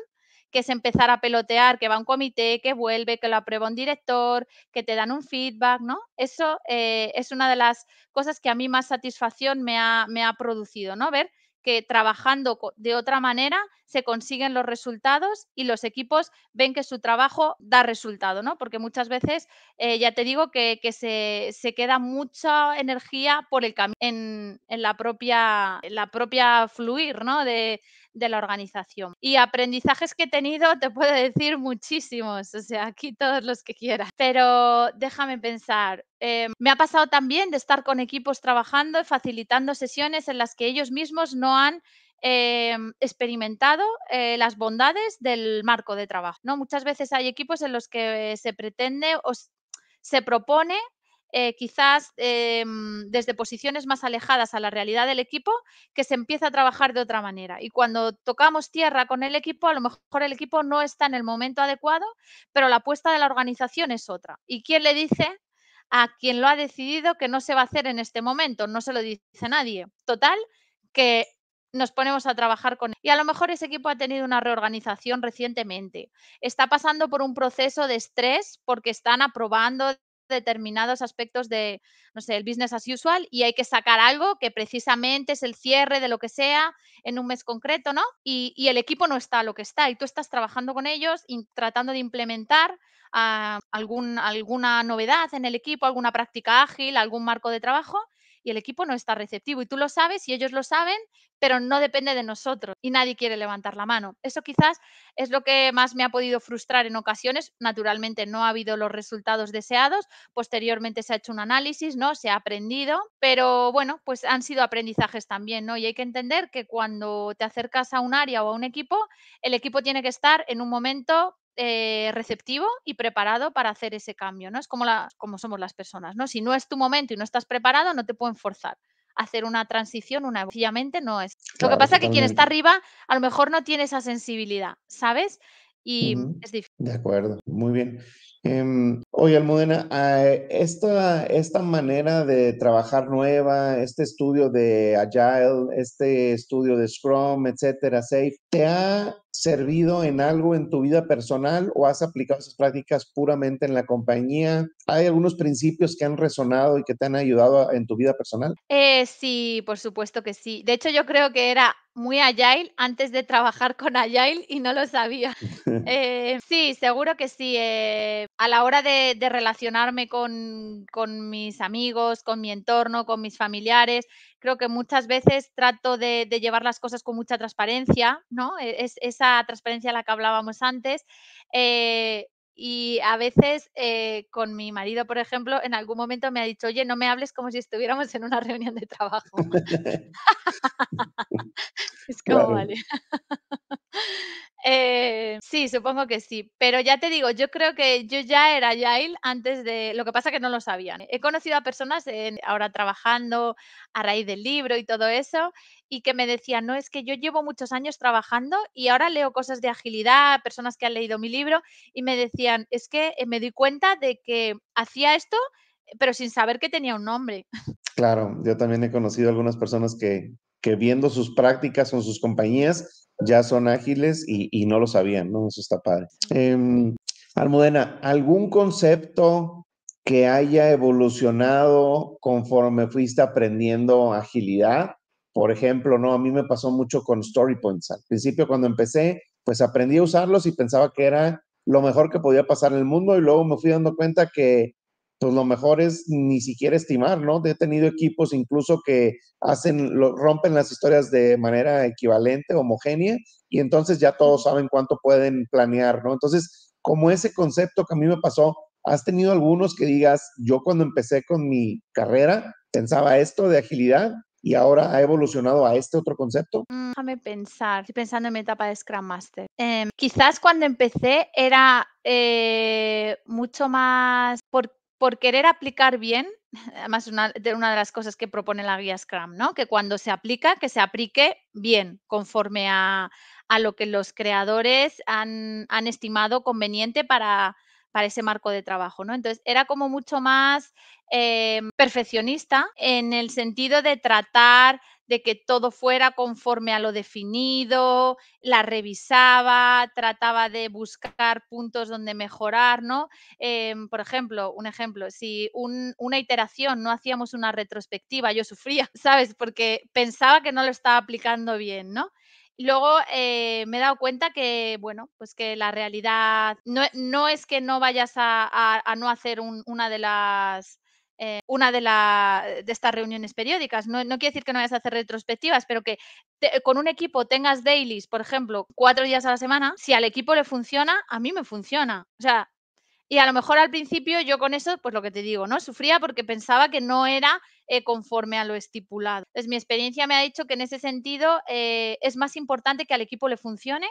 que es empezar a pelotear, que va un comité, que vuelve, que lo aprueba un director, que te dan un feedback, ¿no? Eso es una de las cosas que a mí más satisfacción me ha producido, ¿no? Ver que trabajando de otra manera se consiguen los resultados y los equipos ven que su trabajo da resultado, ¿no? Porque muchas veces, ya te digo que se queda mucha energía por el camino en la propia fluir, ¿no? De la organización. Y aprendizajes que he tenido, te puedo decir muchísimos, o sea, aquí todos los que quieras. Pero déjame pensar, me ha pasado también de estar con equipos trabajando y facilitando sesiones en las que ellos mismos no han experimentado las bondades del marco de trabajo, ¿no? Muchas veces hay equipos en los que se pretende se propone quizás desde posiciones más alejadas a la realidad del equipo, que se empieza a trabajar de otra manera. Y cuando tocamos tierra con el equipo, a lo mejor el equipo no está en el momento adecuado, pero la apuesta de la organización es otra. ¿Y quién le dice a quien lo ha decidido que no se va a hacer en este momento? No se lo dice nadie. Total, que nos ponemos a trabajar con él. Y a lo mejor ese equipo ha tenido una reorganización recientemente. Está pasando por un proceso de estrés porque están aprobando determinados aspectos de, no sé, el business as usual y hay que sacar algo que precisamente es el cierre de lo que sea en un mes concreto, ¿no? Y el equipo no está a lo que está y tú estás trabajando con ellos y tratando de implementar alguna novedad en el equipo, alguna práctica ágil, algún marco de trabajo y el equipo no está receptivo y tú lo sabes y ellos lo saben, pero no depende de nosotros y nadie quiere levantar la mano. Eso quizás es lo que más me ha podido frustrar en ocasiones. Naturalmente no ha habido los resultados deseados, posteriormente se ha hecho un análisis, ¿no? Se ha aprendido, pero bueno, pues han sido aprendizajes también, ¿no? Y hay que entender que cuando te acercas a un área o a un equipo, el equipo tiene que estar en un momento receptivo y preparado para hacer ese cambio, ¿no? Es como somos las personas, ¿no? Si no es tu momento y no estás preparado, no te pueden forzar a hacer una transición, sencillamente no es. Lo que Claro, pasa es que quien está totalmente. arriba a lo mejor no tiene esa sensibilidad, ¿sabes? Y Ujú. es difícil. De acuerdo, muy bien. Oye, Almudena, esta manera de trabajar nueva, este estudio de Agile, este estudio de Scrum, etcétera, Safe, ¿te ha servido en algo en tu vida personal o has aplicado esas prácticas puramente en la compañía? ¿Hay algunos principios que han resonado y que te han ayudado en tu vida personal? Sí, por supuesto que sí. De hecho, yo creo que era muy agile antes de trabajar con agile y no lo sabía. Sí, seguro que sí. A la hora de relacionarme con mis amigos, con mi entorno, con mis familiares, creo que muchas veces trato de llevar las cosas con mucha transparencia, ¿no? Es esa transparencia a la que hablábamos antes. Y a veces, con mi marido, por ejemplo, en algún momento me ha dicho: "Oye, no me hables como si estuviéramos en una reunión de trabajo". Es como, Claro, vale. Sí, supongo que sí, pero ya te digo, yo creo que yo ya era agile antes de lo que pasa que no lo sabían. He conocido a personas ahora trabajando a raíz del libro y todo eso, y que me decían: "No, es que yo llevo muchos años trabajando y ahora leo cosas de agilidad", personas que han leído mi libro, y me decían: "Es que, me di cuenta de que hacía esto, pero sin saber que tenía un nombre". claro. Yo también he conocido algunas personas que viendo sus prácticas con sus compañías ya son ágiles y no lo sabían, ¿no? Eso está padre. Almudena, ¿algún concepto que haya evolucionado conforme fuiste aprendiendo agilidad? Por ejemplo, ¿no? A mí me pasó mucho con Story Points. Al principio, cuando empecé, pues aprendí a usarlos y pensaba que era lo mejor que podía pasar en el mundo y luego me fui dando cuenta que pues lo mejor es ni siquiera estimar, ¿no? He tenido equipos incluso que rompen las historias de manera equivalente, homogénea, y entonces ya todos Ujú. saben cuánto pueden planear, ¿no? Entonces, como ese concepto que a mí me pasó, ¿has tenido algunos que digas, yo cuando empecé con mi carrera pensaba esto de agilidad y ahora ha evolucionado a este otro concepto? Déjame pensar, estoy pensando en mi etapa de Scrum Master. Quizás cuando empecé era, mucho más por querer aplicar bien, además una de las cosas que propone la guía Scrum, ¿no? Que cuando se aplica, que se aplique bien, conforme a lo que los creadores han estimado conveniente para ese marco de trabajo, ¿no? Entonces, era como mucho más, perfeccionista en el sentido de tratar de que todo fuera conforme a lo definido, la revisaba, trataba de buscar puntos donde mejorar, ¿no? Por ejemplo, un ejemplo, si una iteración no hacíamos una retrospectiva, yo sufría, ¿sabes? Porque pensaba que no lo estaba aplicando bien, ¿no? Y luego me he dado cuenta que, bueno, pues que la realidad no es que no vayas a no hacer una de estas reuniones periódicas. No quiere decir que no vayas a hacer retrospectivas, pero que con un equipo tengas dailies, por ejemplo, 4 días a la semana, si al equipo le funciona, a mí me funciona. O sea, y a lo mejor al principio yo con eso, pues lo que te digo, ¿no? Sufría porque pensaba que no era conforme a lo estipulado. Entonces, mi experiencia me ha dicho que en ese sentido es más importante que al equipo le funcione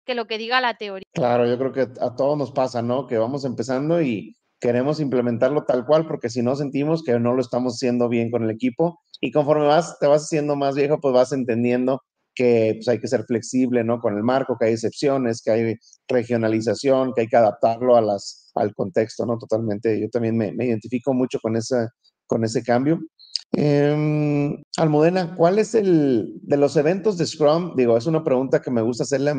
que lo que diga la teoría. Claro, yo creo que a todos nos pasa, ¿no? Que vamos empezando y queremos implementarlo tal cual porque si no sentimos que no lo estamos haciendo bien con el equipo y conforme te vas haciendo más viejo, pues vas entendiendo que pues, hay que ser flexible, ¿no? Con el marco, que hay excepciones, que hay regionalización, que hay que adaptarlo al contexto, ¿no? Totalmente. Yo también me identifico mucho con ese cambio. Almudena, ¿cuál es de los eventos de Scrum? Digo, es una pregunta que me gusta hacerle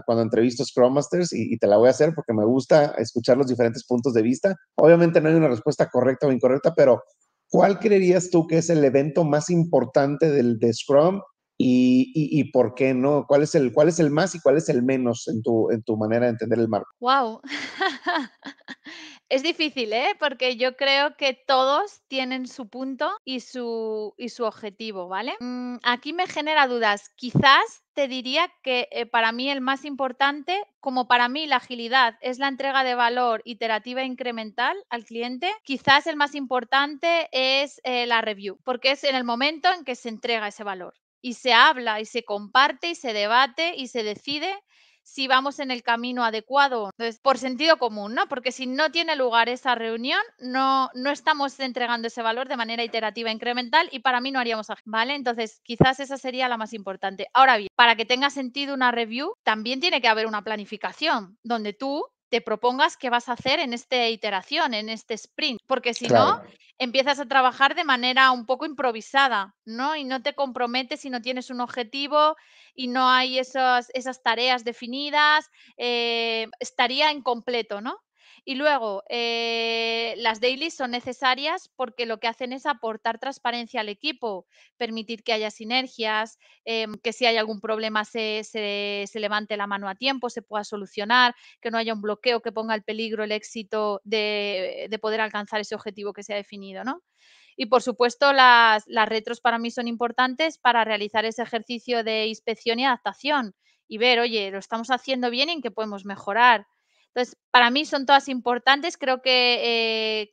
cuando entrevisto Scrum Masters y te la voy a hacer porque me gusta escuchar los diferentes puntos de vista. Obviamente no hay una respuesta correcta o incorrecta, pero ¿cuál creerías tú que es el evento más importante de Scrum y por qué no? ¿Cuál es el más y cuál es el menos en tu manera de entender el marco? Wow. Es difícil, ¿eh? Porque yo creo que todos tienen su punto y su objetivo, ¿vale? Aquí me genera dudas. Quizás te diría que, para mí el más importante, como para mí la agilidad es la entrega de valor iterativa e incremental al cliente, quizás el más importante es, la review, porque es en el momento en que se entrega ese valor, y se habla, y se comparte, y se debate, y se decide si vamos en el camino adecuado. Entonces, por sentido común, ¿no? Porque si no tiene lugar esa reunión, no estamos entregando ese valor de manera iterativa e incremental y para mí no haríamos, ¿vale? Entonces, quizás esa sería la más importante. Ahora bien, para que tenga sentido una review, también tiene que haber una planificación donde tú te propongas qué vas a hacer en esta iteración, en este sprint, porque si no, Claro, empiezas a trabajar de manera un poco improvisada, ¿no? Y no te comprometes si no tienes un objetivo y no hay esas tareas definidas, estaría incompleto, ¿no? Y luego, las dailies son necesarias porque lo que hacen es aportar transparencia al equipo, permitir que haya sinergias, que si hay algún problema se levante la mano a tiempo, se pueda solucionar, que no haya un bloqueo que ponga en peligro el éxito de poder alcanzar ese objetivo que se ha definido, ¿no? Y por supuesto, las retros para mí son importantes para realizar ese ejercicio de inspección y adaptación y ver, oye, lo estamos haciendo bien y en qué podemos mejorar. Entonces, para mí son todas importantes. Creo que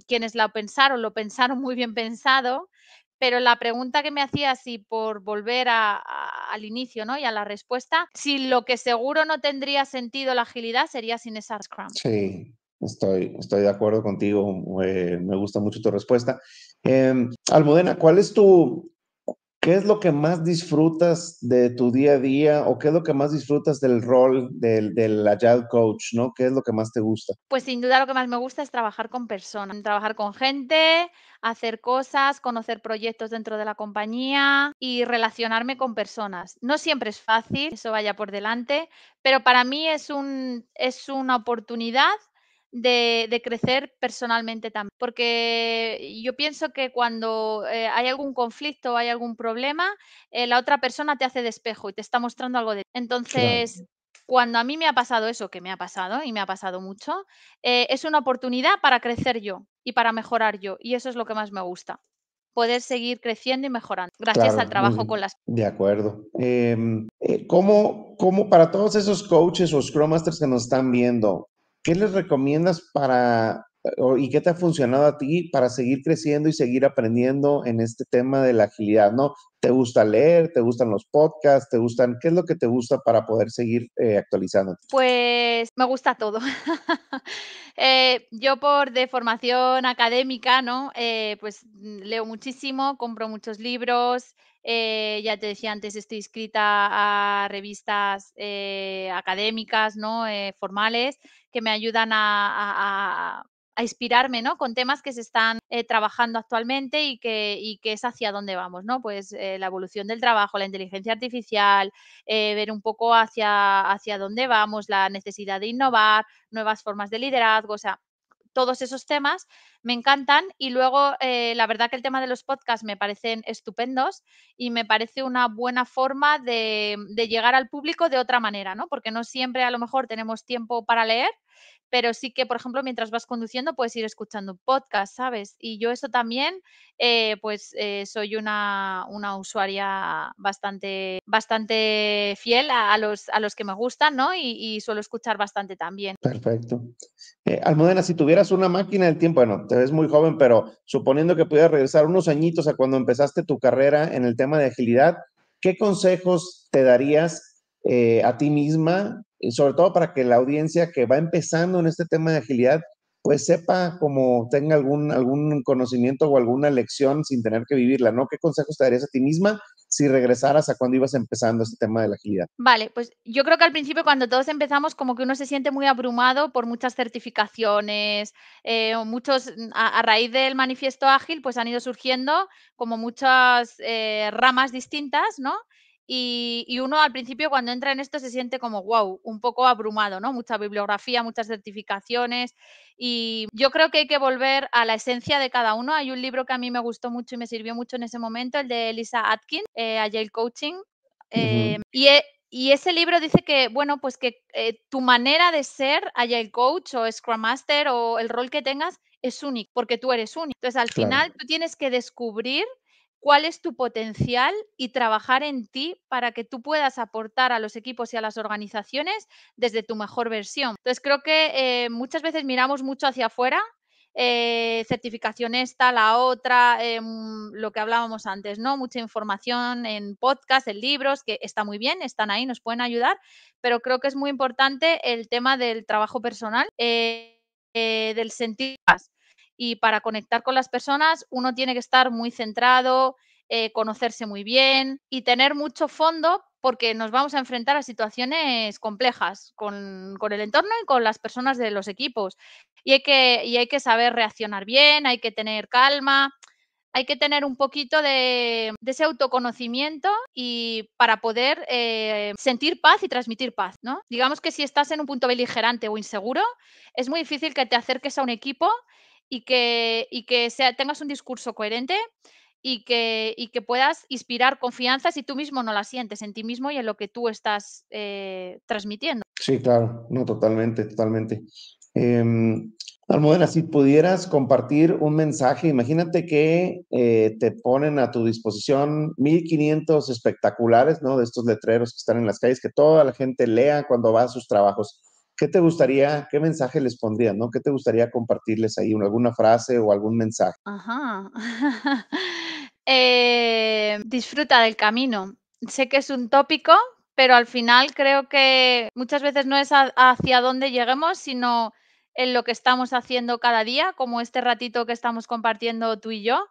quienes lo pensaron muy bien pensado, pero la pregunta que me hacías, y por volver al inicio, ¿no? Y a la respuesta, si lo que seguro no tendría sentido la agilidad sería sin esa Scrum. sí, estoy de acuerdo contigo. Me gusta mucho tu respuesta. Almudena, ¿qué es lo que más disfrutas de tu día a día o qué es lo que más disfrutas del rol del Agile Coach, ¿no? ¿Qué es lo que más te gusta? Pues sin duda lo que más me gusta es trabajar con personas, trabajar con gente, hacer cosas, conocer proyectos dentro de la compañía y relacionarme con personas. No siempre es fácil, eso vaya por delante, pero para mí es una oportunidad de crecer personalmente también. Porque yo pienso que cuando hay algún conflicto o hay algún problema, la otra persona te hace de espejo y te está mostrando algo de... Claro, Entonces, cuando a mí me ha pasado eso, que me ha pasado y me ha pasado mucho, es una oportunidad para crecer yo y para mejorar yo, y eso es lo que más me gusta, poder seguir creciendo y mejorando gracias al claro, muy trabajo con bien. las... De acuerdo. ¿Cómo para todos esos coaches o Scrum Masters que nos están viendo, qué les recomiendas y qué te ha funcionado a ti para seguir creciendo y seguir aprendiendo en este tema de la agilidad, ¿no? ¿Te gusta leer? ¿Te gustan los podcasts? ¿Qué es lo que te gusta para poder seguir actualizándote? Pues me gusta todo. Yo por de formación académica, ¿no? Pues leo muchísimo, compro muchos libros, ya te decía antes, estoy inscrita a revistas académicas, ¿no? Formales, que me ayudan a inspirarme, ¿no? Con temas que se están trabajando actualmente y que es hacia dónde vamos, ¿no? Pues la evolución del trabajo, la inteligencia artificial, ver un poco hacia dónde vamos, la necesidad de innovar, nuevas formas de liderazgo, o sea, todos esos temas me encantan y luego la verdad que el tema de los podcasts me parecen estupendos y me parece una buena forma de llegar al público de otra manera, ¿no? Porque no siempre a lo mejor tenemos tiempo para leer, pero sí que, por ejemplo, mientras vas conduciendo puedes ir escuchando un podcast, ¿sabes? Y yo eso también, pues soy una usuaria bastante fiel a los que me gustan, ¿no? Y suelo escuchar bastante también. Perfecto. Almudena, si tuvieras una máquina del tiempo, bueno, te ves muy joven, pero suponiendo que pudieras regresar unos añitos a cuando empezaste tu carrera en el tema de agilidad, ¿qué consejos te darías a ti misma, y sobre todo para que la audiencia que va empezando en este tema de agilidad, pues sepa como tenga algún conocimiento o alguna lección sin tener que vivirla, ¿no? ¿Qué consejos te darías a ti misma si regresaras a cuando ibas empezando este tema de la agilidad? Vale, pues yo creo que al principio cuando todos empezamos como que uno se siente muy abrumado por muchas certificaciones, o muchos, a raíz del manifiesto ágil, pues han ido surgiendo como muchas ramas distintas, ¿no? Y uno al principio cuando entra en esto se siente como, wow, un poco abrumado, ¿no? Mucha bibliografía, muchas certificaciones y yo creo que hay que volver a la esencia de cada uno. Hay un libro que a mí me gustó mucho y me sirvió mucho en ese momento, el de Lisa Atkins, Agile Coaching. Ujú. Y ese libro dice que, bueno, pues que tu manera de ser Agile Coach o Scrum Master o el rol que tengas es único, porque tú eres único. Entonces, al Claro. final, tú tienes que descubrir cuál es tu potencial y trabajar en ti para que tú puedas aportar a los equipos y a las organizaciones desde tu mejor versión. Entonces, creo que muchas veces miramos mucho hacia afuera, certificación esta, la otra, lo que hablábamos antes, ¿no? Mucha información en podcast, en libros, que está muy bien, están ahí, nos pueden ayudar, pero creo que es muy importante el tema del trabajo personal, del sentir paz. Y para conectar con las personas, uno tiene que estar muy centrado, conocerse muy bien y tener mucho fondo, porque nos vamos a enfrentar a situaciones complejas con el entorno y con las personas de los equipos. Y hay que saber reaccionar bien, hay que tener calma, hay que tener un poquito de ese autoconocimiento y para poder sentir paz y transmitir paz, ¿no? Digamos que si estás en un punto beligerante o inseguro, es muy difícil que te acerques a un equipo y que tengas un discurso coherente y que puedas inspirar confianza si tú mismo no la sientes en ti mismo y en lo que tú estás transmitiendo. Sí, claro, no, totalmente, totalmente. Almudena, si pudieras compartir un mensaje, imagínate que te ponen a tu disposición 1500 espectaculares, ¿no? De estos letreros que están en las calles, que toda la gente lea cuando va a sus trabajos. ¿Qué te gustaría, qué mensaje les pondrías, ¿no? ¿Qué te gustaría compartirles ahí? ¿Alguna frase o algún mensaje? Ajá. Disfruta del camino. Sé que es un tópico, pero al final creo que muchas veces no es hacia dónde lleguemos, sino en lo que estamos haciendo cada día, como este ratito que estamos compartiendo tú y yo.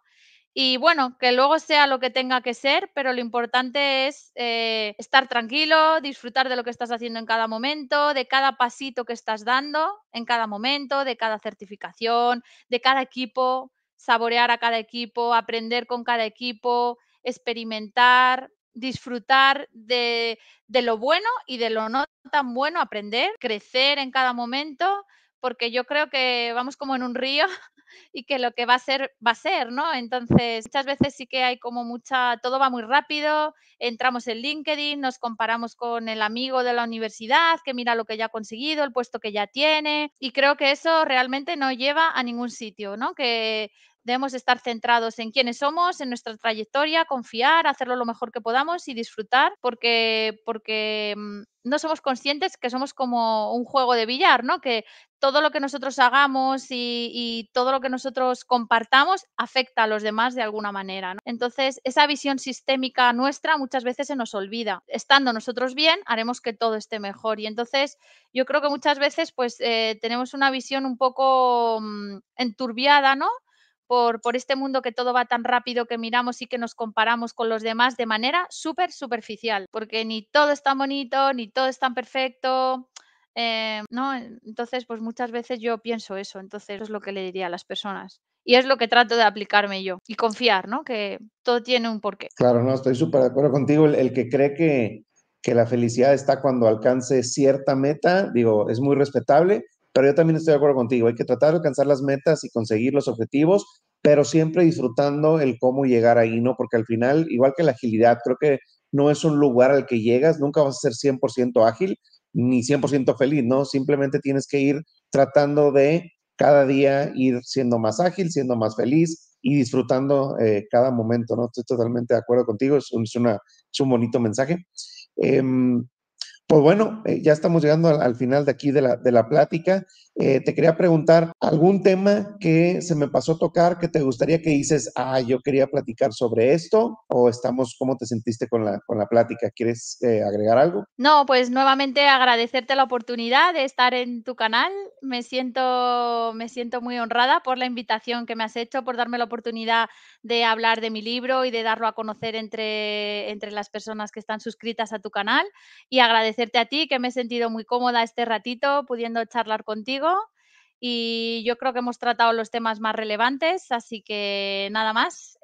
Y bueno, que luego sea lo que tenga que ser, pero lo importante es estar tranquilo, disfrutar de lo que estás haciendo en cada momento, de cada pasito que estás dando en cada momento, de cada certificación, de cada equipo, saborear a cada equipo, aprender con cada equipo, experimentar, disfrutar de lo bueno y de lo no tan bueno, aprender, crecer en cada momento, porque yo creo que vamos como en un río y que lo que va a ser, ¿no? Entonces, muchas veces sí que hay como todo va muy rápido, entramos en LinkedIn, nos comparamos con el amigo de la universidad, que mira lo que ya ha conseguido, el puesto que ya tiene, y creo que eso realmente no lleva a ningún sitio, ¿no? Que debemos estar centrados en quiénes somos, en nuestra trayectoria, confiar, hacerlo lo mejor que podamos y disfrutar, porque no somos conscientes que somos como un juego de billar, ¿no? Que todo lo que nosotros hagamos y todo lo que nosotros compartamos afecta a los demás de alguna manera, ¿no? Entonces, esa visión sistémica nuestra muchas veces se nos olvida. Estando nosotros bien, haremos que todo esté mejor. Y entonces, yo creo que muchas veces, pues, tenemos una visión un poco enturbiada, ¿no? Por este mundo que todo va tan rápido que miramos y que nos comparamos con los demás de manera súper superficial, porque ni todo es tan bonito, ni todo es tan perfecto. ¿No? Entonces, pues muchas veces yo pienso eso, entonces eso es lo que le diría a las personas. Y es lo que trato de aplicarme yo y confiar, ¿no? Que todo tiene un porqué. Claro, no, estoy súper de acuerdo contigo. El que cree que la felicidad está cuando alcance cierta meta, digo, es muy respetable, pero yo también estoy de acuerdo contigo. Hay que tratar de alcanzar las metas y conseguir los objetivos, pero siempre disfrutando el cómo llegar ahí, ¿no? Porque al final, igual que la agilidad, creo que no es un lugar al que llegas, nunca vas a ser 100% ágil ni 100% feliz, ¿no? Simplemente tienes que ir tratando de cada día ir siendo más ágil, siendo más feliz y disfrutando cada momento, ¿no? Estoy totalmente de acuerdo contigo, es un bonito mensaje. Pues bueno, ya estamos llegando al final de aquí de la plática. Te quería preguntar, ¿algún tema que se me pasó a tocar que te gustaría que dices, yo quería platicar sobre esto? ¿O estamos, cómo te sentiste con la plática? ¿Quieres agregar algo? No, pues nuevamente agradecerte la oportunidad de estar en tu canal. Me siento muy honrada por la invitación que me has hecho, por darme la oportunidad de hablar de mi libro y de darlo a conocer entre las personas que están suscritas a tu canal. Y agradecerte a ti, que me he sentido muy cómoda este ratito pudiendo charlar contigo. Y yo creo que hemos tratado los temas más relevantes, así que nada más,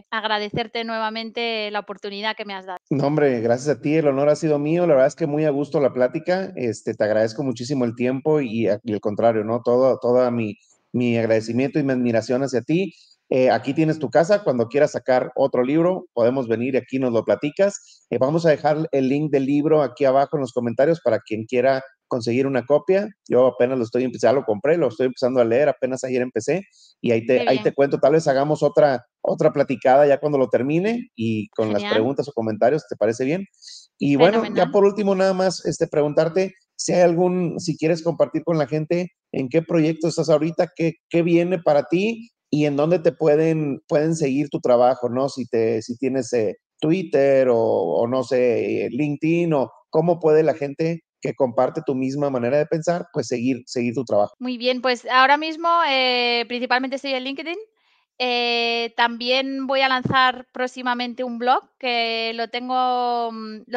agradecerte nuevamente la oportunidad que me has dado. No, hombre, gracias a ti, el honor ha sido mío. La verdad es que muy a gusto la plática. Te agradezco muchísimo el tiempo y al contrario, ¿no? Todo mi agradecimiento y mi admiración hacia ti. aquí tienes tu casa, cuando quieras sacar otro libro, podemos venir y aquí nos lo platicas. Vamos a dejar el link del libro aquí abajo en los comentarios para quien quiera conseguir una copia. Yo apenas lo estoy empezando, lo compré, lo estoy empezando a leer, apenas ayer empecé y Qué ahí te bien, cuento, tal vez hagamos otra platicada ya cuando lo termine y con las genial, preguntas o comentarios, ¿te parece bien? Y bueno, ya fenomenal. por último, nada más preguntarte si hay si quieres compartir con la gente en qué proyecto estás ahorita, qué viene para ti y en dónde te pueden seguir tu trabajo, ¿no? Si tienes Twitter o no sé, LinkedIn o cómo puede la gente que comparte tu misma manera de pensar, pues seguir tu trabajo. Muy bien, pues ahora mismo, principalmente estoy en LinkedIn. También voy a lanzar próximamente un blog que lo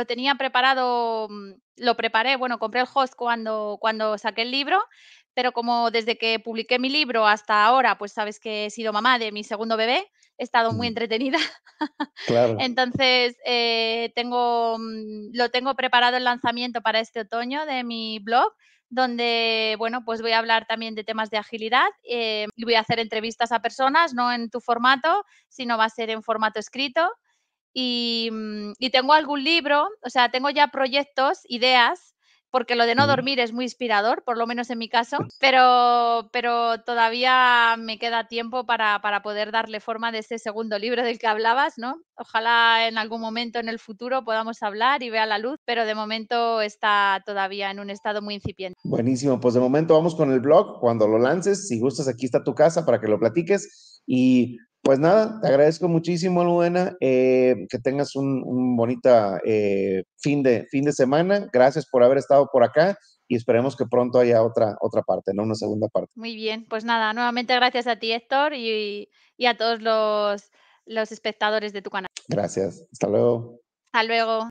tenía preparado, lo preparé, bueno, compré el host cuando saqué el libro, pero como desde que publiqué mi libro hasta ahora, pues sabes que he sido mamá de mi segundo bebé, he estado muy Mm, entretenida. claro. Entonces, lo tengo preparado el lanzamiento para este otoño de mi blog, donde, bueno, pues voy a hablar también de temas de agilidad, y voy a hacer entrevistas a personas, no en tu formato, sino va a ser en formato escrito. Y tengo algún libro, o sea, tengo ya proyectos, ideas, porque lo de no Mm. dormir es muy inspirador, por lo menos en mi caso, pero todavía me queda tiempo para poder darle forma de ese segundo libro del que hablabas, ¿no? Ojalá en algún momento en el futuro podamos hablar y vea la luz, pero de momento está todavía en un estado muy incipiente. Buenísimo, pues de momento vamos con el blog. Cuando lo lances, si gustas, aquí está tu casa para que lo platiques. Y pues nada, te agradezco muchísimo, Luena, que tengas un bonita fin de semana. Gracias por haber estado por acá y esperemos que pronto haya otra parte, ¿no? Una segunda parte. Muy bien, pues nada, nuevamente gracias a ti, Héctor, y a todos los espectadores de tu canal. Gracias. Hasta luego. Hasta luego.